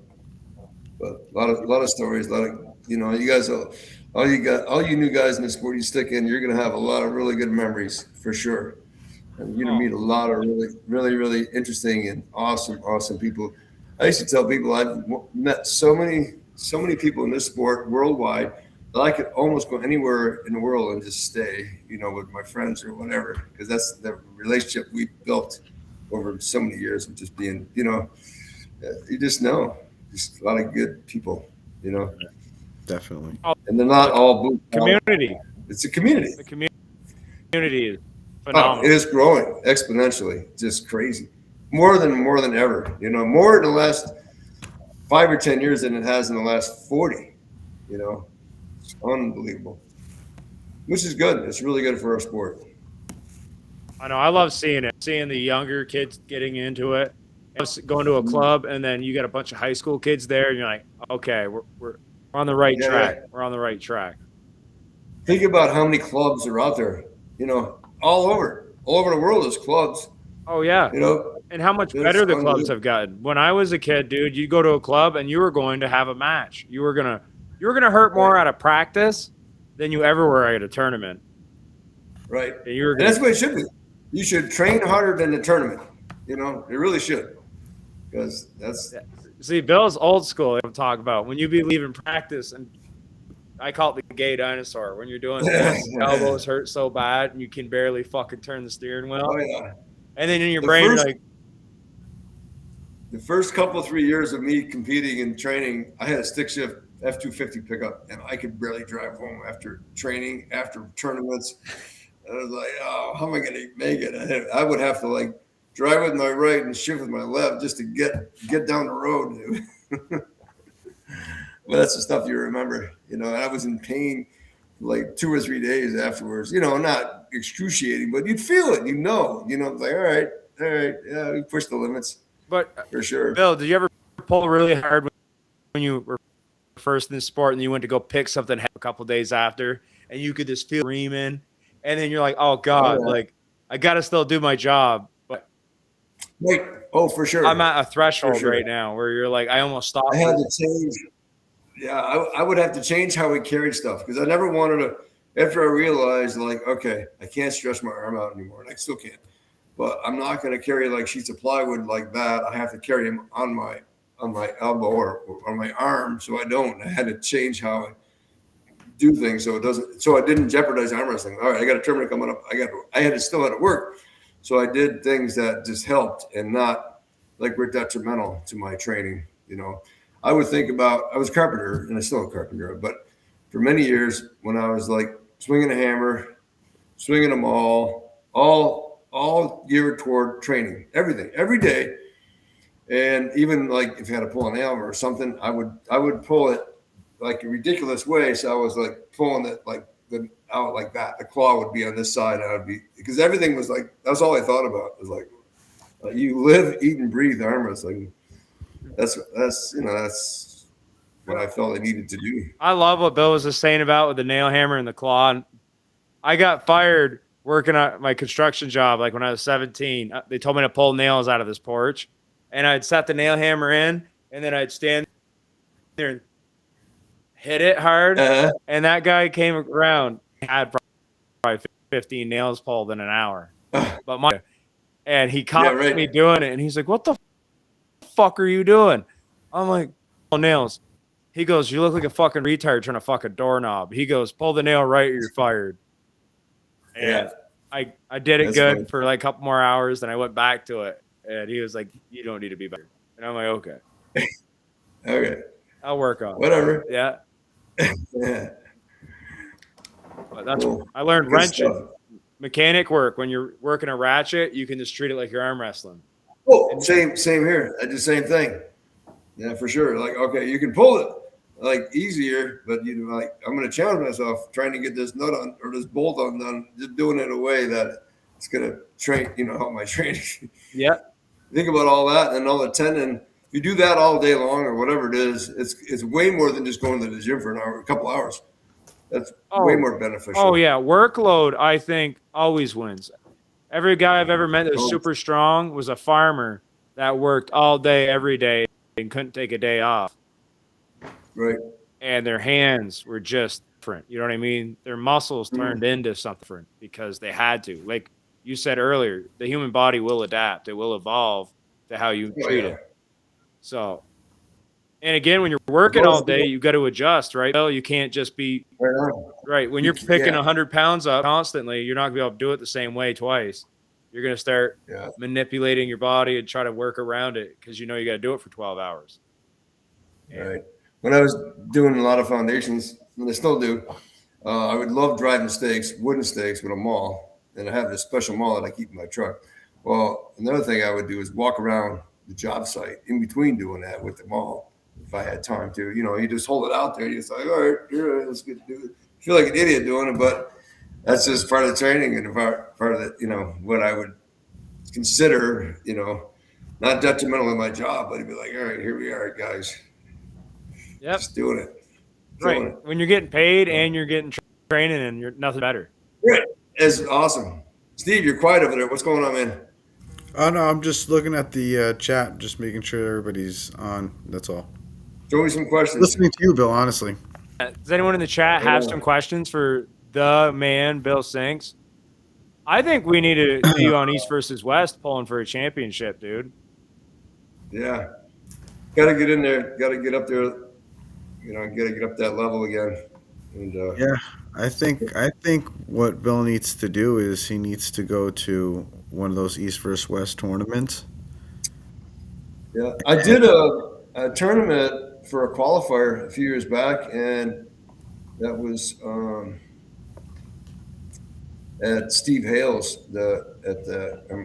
a lot of stories. You guys, all you new guys in the sport, you stick in, you're gonna have a lot of really good memories for sure. And you're gonna meet a lot of really, really, really interesting and awesome people. I used to tell people I've met so many people in this sport worldwide that I could almost go anywhere in the world and just stay, with my friends or whatever, because that's the relationship we built over so many years of just being, you just know, just a lot of good people, Definitely. and they're not all community. It's a community. The community is phenomenal. It is growing exponentially, just crazy, more than ever. More in the last 5 or 10 years than it has in the last 40. It's unbelievable, which is good. It's really good for our sport. I know. I love seeing the younger kids getting into it, going to a club, and then you got a bunch of high school kids there, and you're like, okay, we're on the right track. Yeah. We're on the right track. Think about how many clubs are out there. All over the world there's clubs. Oh yeah. And how much better the clubs have gotten. When I was a kid, dude, you'd go to a club and you were going to have a match. You were gonna hurt more out of practice than you ever were at a tournament. Right. And that's what it should be. You should train harder than the tournament. It really should. Because that's see, Bill's old school. I'm talking about when you be leaving practice, and I call it the gay dinosaur. When you're doing your elbows hurt so bad and you can barely fucking turn the steering wheel. Oh yeah. And then in your brain, you're like, the first couple 3 years of me competing and training, I had a stick shift F250 pickup, and I could barely drive home after training, after tournaments. And I was like, oh, how am I going to make it? I would have to drive with my right and shift with my left just to get down the road. Well, that's the stuff you remember, and I was in pain 2 or 3 days afterwards, not excruciating, but you'd feel it. It's like, all right, yeah, we push the limits But for sure. Bill, did you ever pull really hard when you were first in the sport and you went to go pick something a couple days after, and you could just feel screaming, and then you're like, oh God, Oh, yeah. like I gotta still do my job, but Right. Oh, for sure. I'm at a threshold sure. right now where you're like, I almost stopped. I had to change. Yeah, I would have to change how we carried stuff because I never wanted to. After I realized, like, okay, I can't stretch my arm out anymore, and I still can't. But I'm not going to carry like sheets of plywood like that. I have to carry them on my elbow or on my arm, so I don't. I had to change how I do things so it doesn't. So I didn't jeopardize arm wrestling. All right, I got a tournament coming up. I had to still had to work, so I did things that just helped and not like were detrimental to my training. I would think about. I was a carpenter and I'm still a carpenter, but for many years when I was like swinging a hammer, swinging a maul, all geared toward training, everything, every day. And even like if you had to pull a nail or something, I would pull it like a ridiculous way. So I was like pulling it like out like that. The claw would be on this side, and I'd be because everything was like that's all I thought about. It was like you live, eat, and breathe arm wrestling. That's what I felt I needed to do. I love what Bill was just saying about with the nail hammer and the claw. I got fired working on my construction job like when I was 17. They told me to pull nails out of this porch, and I'd set the nail hammer in, and then I'd stand there and hit it hard. And that guy came around, had probably 15 nails pulled in an hour. And he caught me doing it, and he's like, "What the fuck are you doing?" I'm like, "Oh, nails." He goes, "You look like a fucking retard trying to fuck a doorknob." He goes, "Pull the nail right or you're fired." And I did it good for like a couple more hours, then I went back to it, and he was like, "You don't need to be better." And I'm like, "Okay, okay, I'll work on it." Whatever. Yeah. Yeah. But that's cool. I learned good wrenching stuff. Mechanic work. When you're working a ratchet, you can just treat it like you're arm wrestling. Oh, same here. I do the same thing. Yeah, for sure. Like, okay, you can pull it like easier, but like I'm going to challenge myself trying to get this nut on or this bolt undone, just doing it in a way that it's going to train, help my training. Yeah. Think about all that and all the tendon. If you do that all day long or whatever it is, it's way more than just going to the gym for an hour, a couple hours. That's way more beneficial. Oh yeah, workload I think always wins. Every guy I've ever met that was super strong was a farmer that worked all day, every day, and couldn't take a day off. Right. And their hands were just different. You know what I mean? Their muscles turned into something different because they had to. Like you said earlier, the human body will adapt. It will evolve to how you treat it. So, and again, when you're working all day, you got to adjust, right? Bill, you can't just be right. When you're picking 100 pounds up constantly, you're not going to be able to do it the same way twice. You're going to start manipulating your body and try to work around it because you got to do it for 12 hours. Right. When I was doing a lot of foundations, and I still do, I would love driving stakes, wooden stakes with a maul, and I have this special maul that I keep in my truck. Well, another thing I would do is walk around the job site in between doing that with the maul. If I had time to, you just hold it out there. You're just like, all right, here, let's get to do it. I feel like an idiot doing it, but that's just part of the training and part of the, what I would consider, not detrimental in my job, but it'd be like, all right, here we are, guys. Yep. Just doing it. Right. When you're getting paid and you're getting training and you're nothing better. Right. It's awesome. Steve, you're quiet over there. What's going on, man? Oh, no, I'm just looking at the chat, just making sure everybody's on. That's all. Throw me some questions. Listening to you, Bill, honestly. Does anyone in the chat have some questions for the man, Bill Sinks? I think we need to see you on East versus West pulling for a championship, dude. Yeah. Got to get in there. Got to get up there. Got to get up that level again. And yeah, I think what Bill needs to do is he needs to go to one of those East versus West tournaments. Yeah, I did a tournament for a qualifier a few years back, and that was at Steve Hale's in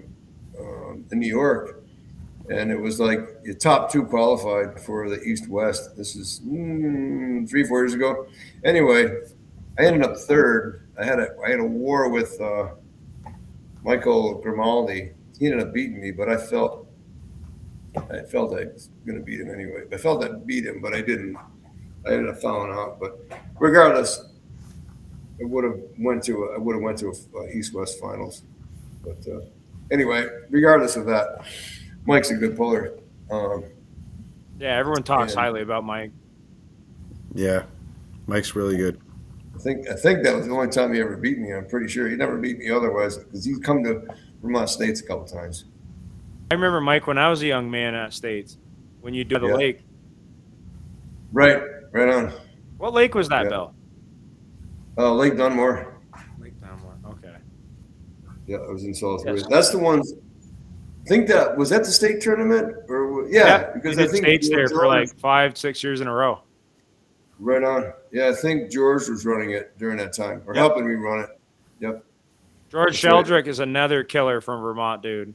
New York, and it was like the top two qualified for the East-West. This is 3-4 years ago. Anyway, I ended up third. I had a war with Michael Grimaldi. He ended up beating me, but I felt I was going to beat him anyway. I felt I beat him, but I didn't. I ended up fouling out. But regardless, I would have went to a East West finals. But anyway, regardless of that, Mike's a good puller. Um, Yeah, everyone talks and highly about Mike. Yeah, Mike's really good. I think that was the only time he ever beat me. I'm pretty sure he never beat me otherwise because he's come to Vermont States a couple times. I remember Mike when I was a young man at States when you do the Yeah, lake. right, right on. What lake was that, Yeah, Bill? Lake Dunmore. Lake Dunmore. Okay. Yeah, I was in South Yes. Korea. That's the ones. I think that was that the state tournament or Yeah, yeah, you because I did think States there for George, like 5, 6 years in a row. right on. Yeah, I think George was running it during that time or Yep. helping me run it. Yep, George that's right. Sheldrick is another killer from Vermont, dude.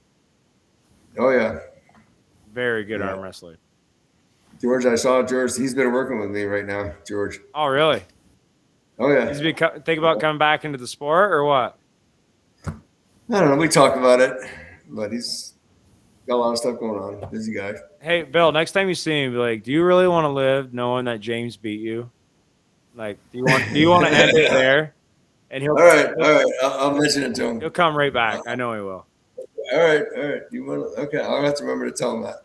Oh yeah, Very good yeah. arm wrestler. George, I saw George. He's been working with me right now, George. Oh, really? Oh yeah. He's think about coming back into the sport or what? I don't know. We talk about it, but he's got a lot of stuff going on. Busy guy. Hey, Bill, next time you see him, be like, do you really want to live knowing that James beat you? Like, do you want to end it there? And All right, all right. I'll mention it to he'll him. come right back. I know he will. All right, all right. You want to? Okay, I'll have to remember to tell him that.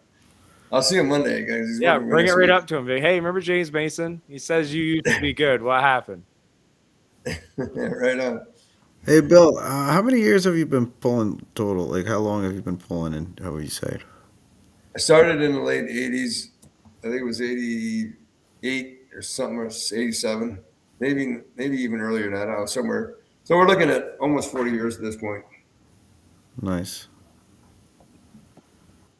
I'll see him Monday, guys. He's Yeah, working bring it next right week. up to him. Be like, hey, remember James Mason? He says you used to be good. What happened? Right on. Hey, Bill, how many years have you been pulling total? Like, how long have you been pulling? And how would you say it? I started in the late '80s. I think it was '88 or something, or '87, maybe even earlier than that. I was somewhere. So we're looking at almost 40 years at this point. Nice.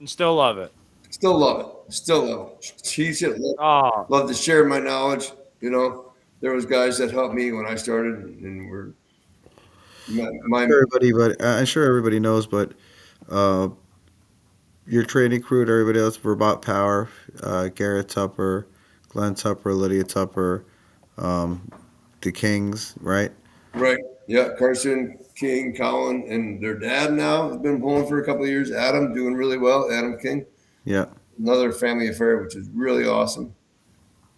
And still love it. Still love it. Still love it. Teach it. Oh, Love to share my knowledge. There was guys that helped me when I started, and we're my Everybody, but I'm sure everybody knows, but uh, your training crew and everybody else, Vermont Power, Garrett Tupper, Glenn Tupper, Lydia Tupper, um, the Kings, right? right. Yeah, Carson, King, Colin, and their dad now has been pulling for a couple of years. Adam doing really well. Adam King, Yeah, another family affair, which is really awesome.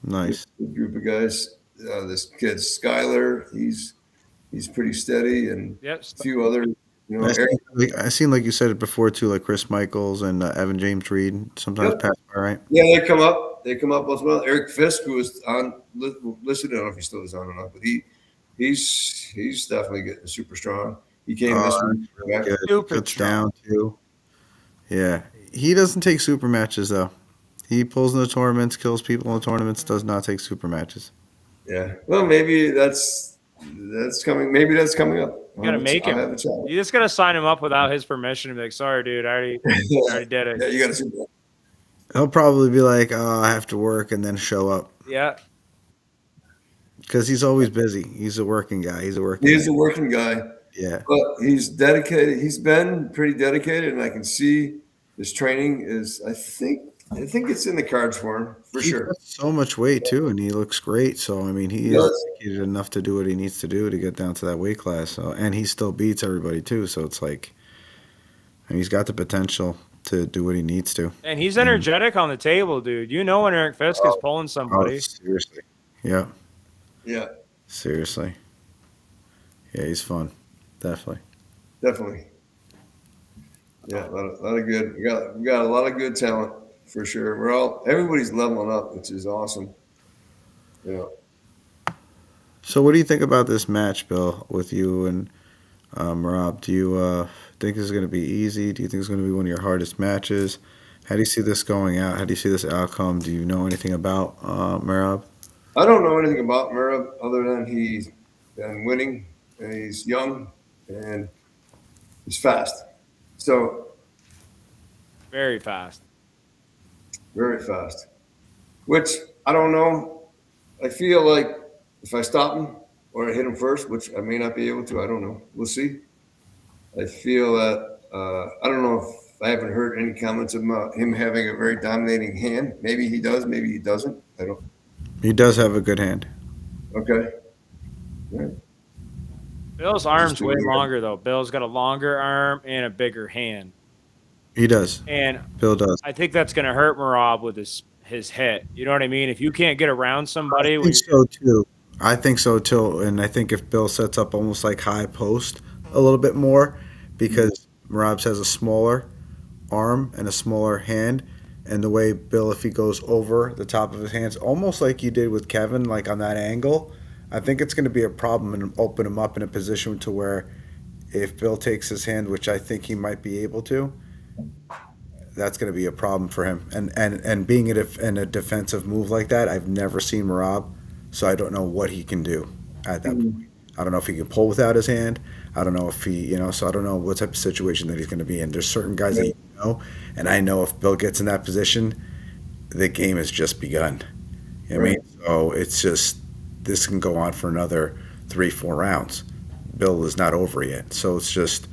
nice. Good group of guys. This kid Skyler, he's pretty steady, and yep. a few other, Eric. I seen like you said it before too, like Chris Michaels and Evan James Reed sometimes Yep. pass by, right? Yeah, they come up. They come up as well. Eric Fisk, who was on listed, I don't know if he still is on or not, but he's definitely getting super strong. He came Oh, this week. that's really Yeah. good. He Super cuts strong. down too. Yeah, he doesn't take super matches though. He pulls in the tournaments, kills people in the tournaments. Does not take super matches. Yeah. Well, maybe that's coming. Maybe that's coming up. You gotta make I'll him. have a chat. You just gotta sign him up without his permission and be like, sorry, dude, I already did Yeah, it. you got to see that. He'll probably be like, "Oh, I have to work," and then show up Yeah. because he's always busy. He's a working guy. He's a working He's man. a working guy, Yeah. but he's dedicated. He's been pretty dedicated, and I can see his training is. I think it's in the cards for him for He sure. cuts so much weight too, and he looks great. So I mean, he He is does. dedicated enough to do what he needs to do to get down to that weight class. So, and he still beats everybody too. So it's like, and he's got the potential to do what he needs to. And he's energetic on the table, dude. You know when Eric Fisk is pulling Oh, somebody. seriously. Yeah, Yeah, seriously. Yeah, he's fun. Definitely. definitely. Yeah, a lot of good. We got a lot of good talent for sure. Everybody's leveling up, which is awesome. Yeah. So, what do you think about this match, Bill, with you and Rob? Do you think this is going to be easy? Do you think it's going to be one of your hardest matches? How do you see this going out? How do you see this outcome? Do you know anything about Marab? I don't know anything about Murrah other than he's been winning and he's young and he's fast. So Very fast. very fast. Which I don't know. I feel like if I stop him or I hit him first, which I may not be able to, I don't know. We'll see. I feel that I don't know if I haven't heard any comments about him having a very dominating hand. Maybe he does, maybe he doesn't. I don't. He does have a good hand. Okay. Yeah. Bill's It's just arm's too way weird. longer though. Bill's got a longer arm and a bigger hand, He does. and Bill does. I think that's going to hurt Marab with his hit. You know what I mean? If you can't get around I somebody when think you're so too. I think so too. And I think if Bill sets up almost like high post a little bit more, because Robs has a smaller arm and a smaller hand, and the way Bill, if he goes over the top of his hands, almost like you did with Kevin, like on that angle, I think it's going to be a problem and open him up in a position to where if Bill takes his hand, which I think he might be able to, that's going to be a problem for him. And being in a defensive move like that, I've never seen Marab, so I don't know what he can do at that point. Mhm. I don't know if he can pull without his hand. I don't know if he, so I don't know what type of situation that he's going to be in. There's certain guys that Right, you know, and I know if Bill gets in that position, the game has just begun. You know what I mean? right, So it's just, this can go on for another 3, 4 rounds. Bill is not over yet. So it's just,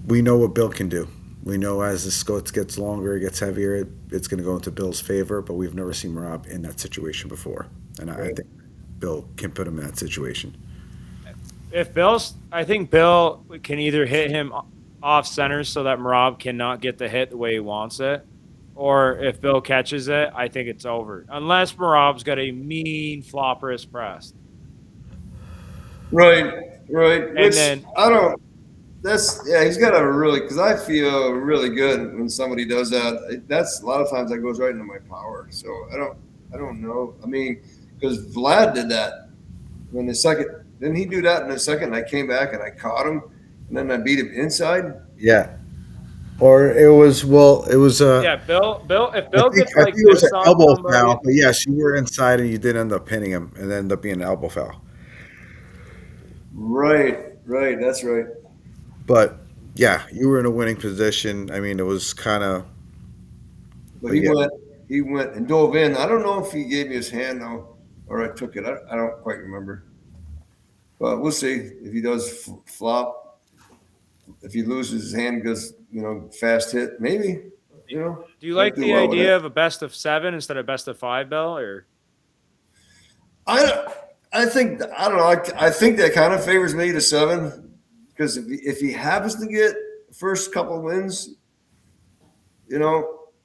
we know what Bill can do. We know as the scope gets longer, it gets heavier, it's going to go into Bill's favor, but we've never seen Rob in that situation before. And I right. think Bill can put him in that situation. if Bill's, I think Bill can either hit him off center so that Marab cannot get the hit the way he wants it, or if Bill catches it, I think it's over. Unless Marab's got a mean flop wrist press, Right, right. and Which then I don't. That's yeah. He's got a really because I feel really good when somebody does that. That's a lot of times that goes right into my power. So I don't know. I mean, because Vlad did that when the second. Didn't he do that in the second? I came back and I caught him, and then I beat him inside. Yeah. Or it was, well, it was, yeah, Bill, if I Bill think, gets I think like it was an this on elbow somebody, foul, but yes, you were inside and you did end up pinning him and it ended up being an elbow foul. Right, right. That's right. But yeah, you were in a winning position. I mean, it was kind of, But but yeah, he went and dove in. I don't know if he gave me his hand though, or I took it. I don't quite remember. But we'll see if he does flop. If he loses his hand, goes fast hit. Maybe do you might like do the well with it. idea of a best of seven instead of best of five, Bill? Or I I think I don't know. I think that kind of favors me to seven because if he happens to get first couple of wins,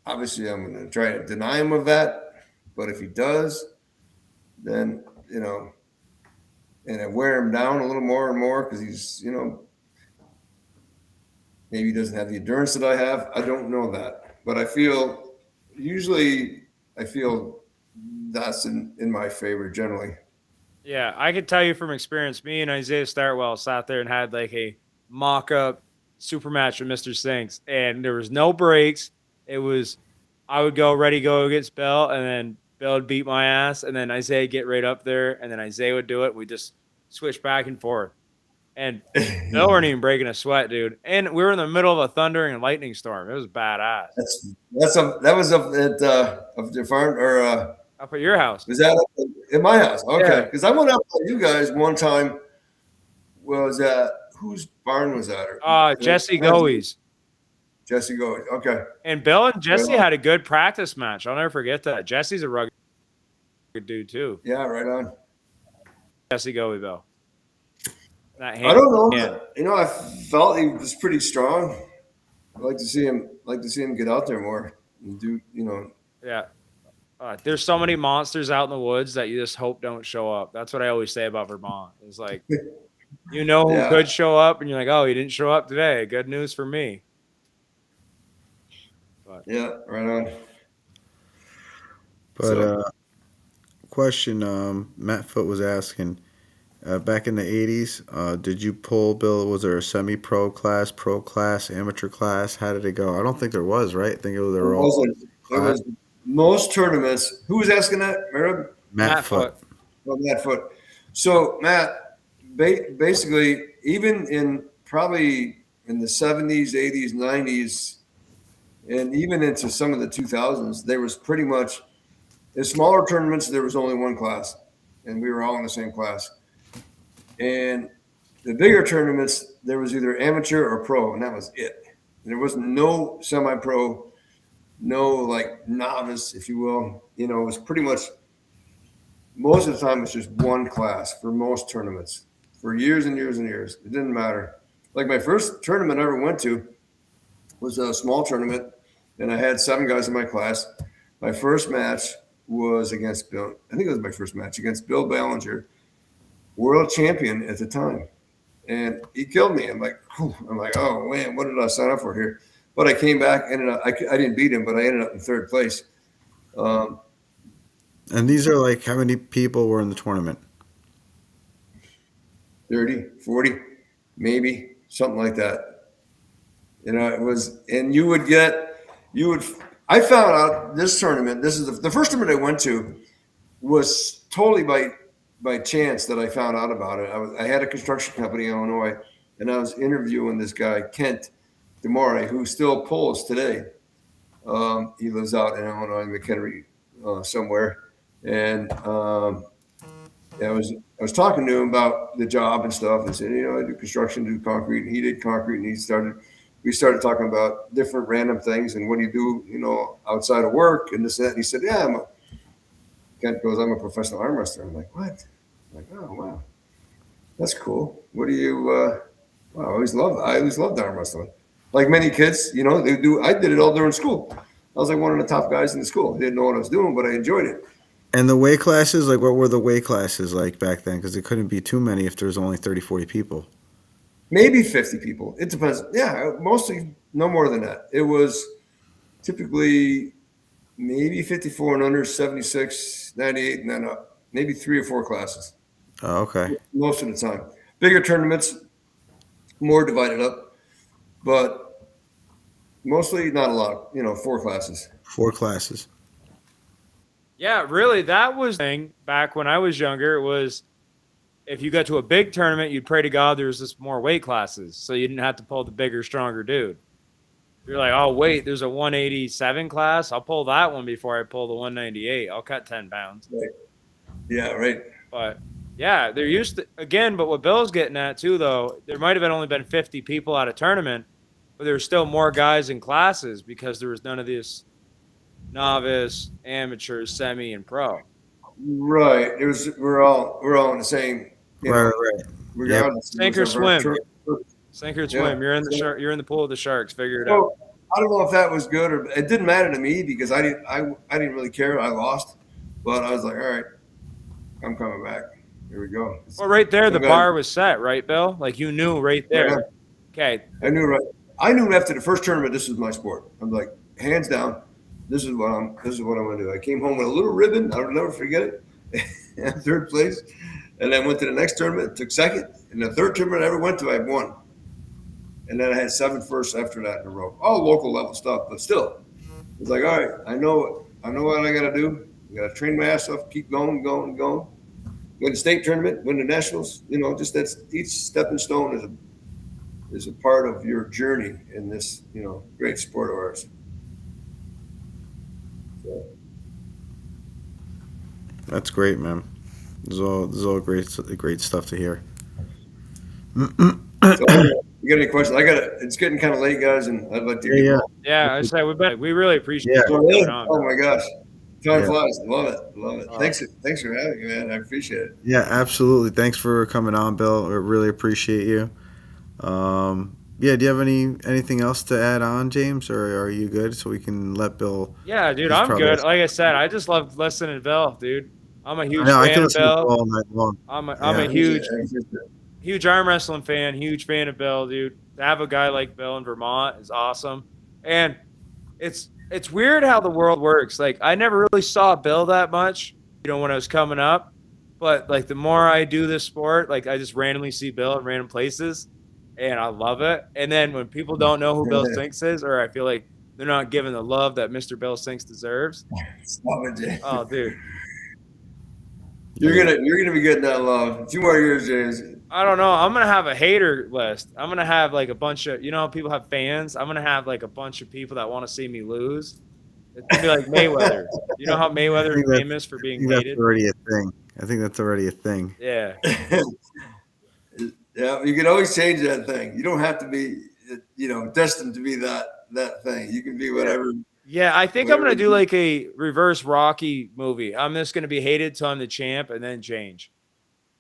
obviously I'm going to try to deny him of that. But if he does, then and I wear him down a little more and more because he's maybe he doesn't have the endurance that I have. I don't know that, but I feel usually I feel that's in my favor generally. yeah, I could tell you from experience. Me and Isaiah Startwell sat there and had like a mock-up super match with Mr. Sinks, and there was no breaks. It was I would go ready go against Bill, and then Bill would beat my ass, and then Isaiah get right up there, and then Isaiah would do it. We just switch back and forth, and Bill weren't even breaking a sweat, dude. And we were in the middle of a thundering and lightning storm. It was badass That was up at up the farm or up at your house. was that up at my house? Okay, Yeah, because I went up with you guys one time. Was that whose barn was that? Jesse Had to be Goey's. Jesse Goey. Okay, And Bill and Jesse well, had a good practice match. I'll never forget that. Jesse's a rugged dude too. yeah, right on. Jesse Goey, Bill. That I hand. don't know. hand. I felt he was pretty strong. I'd like to see him. Like to see him get out there more and do. Yeah. There's so many monsters out in the woods that you just hope don't show up. That's what I always say about Vermont. It's like who Yeah, could show up, and you're like, oh, he didn't show up today. Good news for me. But yeah, right on. but So question, Matt Foot was asking, back in the 80s, did you pull, Bill? Was there a semi-pro class, pro class, amateur class? How did it go? I don't think there was, right? I think they it were all wasn't. It class. was most tournaments. Who was asking that, Merib? Matt Matt Foot. Foot. Well, Matt Foot. So Matt, basically, even in probably in the 70s, 80s, 90s, and even into some of the 2000s, there was pretty much in smaller tournaments there was only one class, and we were all in the same class. And the bigger tournaments, there was either amateur or pro, and that was it. There was no semi-pro, no like novice, if you will. It was pretty much most of the time it's just one class for most tournaments. for years and years and years. It didn't matter. Like my first tournament I ever went to was a small tournament, and I had 7 guys in my class. My first match was against Bill. I think it was my first match against Bill Ballinger, world champion at the time, and he killed me. I'm like, oh man, what did I sign up for here? But I came back, ended up. I didn't beat him, but I ended up in third place. And these are like how many people were in the tournament? 30, 40, maybe something like that. It was, and you would. I found out this tournament. This is the first tournament I went to was totally by chance that I found out about it. I had a construction company in Illinois, and I was interviewing this guy Kent Demore, who still pulls today. He lives out in Illinois, McHenry, somewhere, and I was talking to him about the job and stuff. And said, I do construction, do concrete. And he did concrete, and we started talking about different random things and what do you do, outside of work and this and that. And he said, yeah, Kent goes, I'm a professional arm wrestler. I'm like, what? I'm like, oh wow, that's cool. What do you? Wow, I always loved arm wrestling. Like many kids, they do. I did it all during school. I was like one of the top guys in the school. I didn't know what I was doing, but I enjoyed it. And the weight classes, like what were the weight classes like back then? Because it couldn't be too many if there was only 30, 40 people. Maybe 50 people. It depends. Yeah, mostly no more than that. It was typically maybe 54 and under, 76, 98, and then up. Maybe 3 or 4 classes. Oh, okay. Most of the time. Bigger tournaments, more divided up, but mostly not a lot. 4 classes. 4 classes. Yeah, really, that was the thing back when I was younger. It was if you got to a big tournament, you'd pray to God there was just more weight classes, so you didn't have to pull the bigger, stronger dude. You're like, oh wait, there's a 187 class. I'll pull that one before I pull the 198. I'll cut 10 pounds. Right. Yeah, right. But yeah, there used to again. But what Bill's getting at too, though, there might have only been 50 people at a tournament, but there were still more guys in classes because there was none of this novice, amateur, semi, and pro. Right. We're all in the same. Right. Regardless. Sink or swim. Sink or swim. You're in the you're in the pool of the sharks. Figure it out. I don't know if that was good or it didn't matter to me because I didn't really care. I lost, but I was like, all right, I'm coming back. Here we go. Well, right there, the bar was set, right, Bill? Like you knew right there. Yeah. Okay. I knew after the first tournament this was my sport. I'm like, hands down, this is what I'm gonna do. I came home with a little ribbon. I'll never forget it. Third place. And then went to the next tournament, took second. And the third tournament I ever went to, I won. And then I had 7 firsts after that in a row. All local level stuff, but still. It's like, all right, I know what I gotta do. I gotta train my ass off, keep going. Win the state tournament, win the nationals, just that's each stepping stone is a part of your journey in this, great sport of ours. So. That's great, man. This is all great stuff to hear. So, you got any questions? It's getting kind of late, guys, and I'd like to hear you. Yeah, I say we really appreciate it. Oh my gosh. Time flies. Love it. Thanks for having me, man. I appreciate it. Yeah, absolutely. Thanks for coming on, Bill. I really appreciate you. Do you have anything else to add on, James, or are you good so we can let Bill? Yeah, dude, I'm good. Like I said, I just love listening to Bill, dude. I'm a huge fan of Bill. All night long. I'm a huge arm wrestling fan, huge fan of Bill, dude. To have a guy like Bill in Vermont is awesome. And it's weird how the world works. Like I never really saw Bill that much, when I was coming up. But like the more I do this sport, like I just randomly see Bill in random places and I love it. And then when people don't know who Bill Sinks is, or I feel like they're not given the love that Mr. Bill Sinks deserves. Stop it, James. Oh, dude. You're gonna be getting that love. 2 more years, James. I don't know. I'm gonna have a hater list. I'm gonna have like a bunch of people have fans. I'm gonna have like a bunch of people that want to see me lose. It's gonna be like Mayweather. You know how Mayweather is famous for being hated? That's already a thing. I think that's already a thing. Yeah. Yeah, you can always change that thing. You don't have to be, destined to be that thing. You can be whatever. Yeah, I think I'm gonna do like a reverse Rocky movie. I'm just gonna be hated till I'm the champ, and then change.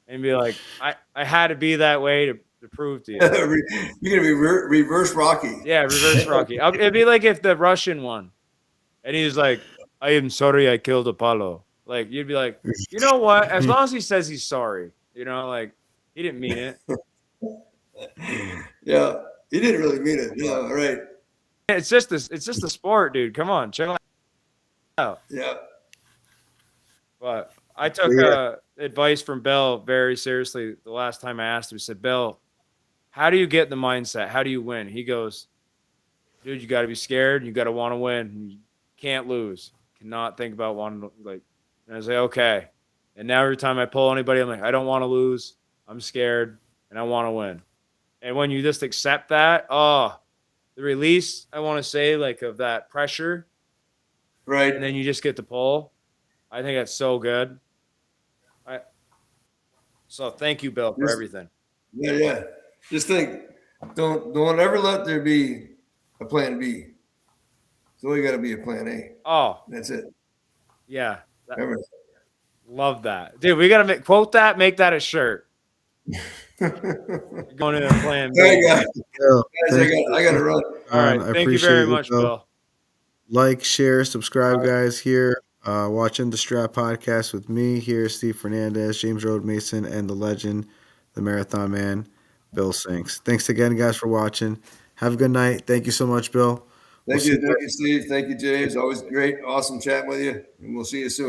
and be like, I had to be that way to prove to you. You're gonna be reverse Rocky. Yeah, reverse Rocky. It'd be like if the Russian won, and he's like, "I am sorry, I killed Apollo." Like you'd be like, you know what? As long as he says he's sorry, like he didn't mean it. Yeah, he didn't really mean it. Yeah, right. It's just this. It's just a sport, dude. Come on, chill out. Yeah. But I took advice from Bill very seriously the last time I asked him. He said, "Bill, how do you get the mindset? How do you win?" He goes, "Dude, you got to be scared. You got to want to win. You can't lose. Cannot think about wanting to like." And I was like, "Okay." And now every time I pull anybody, I'm like, "I don't want to lose. I'm scared, and I want to win." And when you just accept that, the release, I want to say, like of that pressure, Right. and then you just get to pull. I think that's so good. So thank you, Bill, for everything. Yeah, yeah. Just think, don't ever let there be a plan B. It's always got to be a plan A. Oh, That's it. Yeah, Remember. love that, dude. We gotta quote that, make that a shirt. Going into plan B. Hey, guys, I got to run. All right, thank you very much, Bill. Like, share, subscribe, guys. Here, watching the Strap Podcast with me here, Steve Fernandez, James Road Mason, and the legend, the Marathon Man, Bill Sinks. Thanks again, guys, for watching. Have a good night. Thank you so much, Bill. Thank you, Steve. Thank you, James. Always great, awesome chatting with you, and we'll see you soon.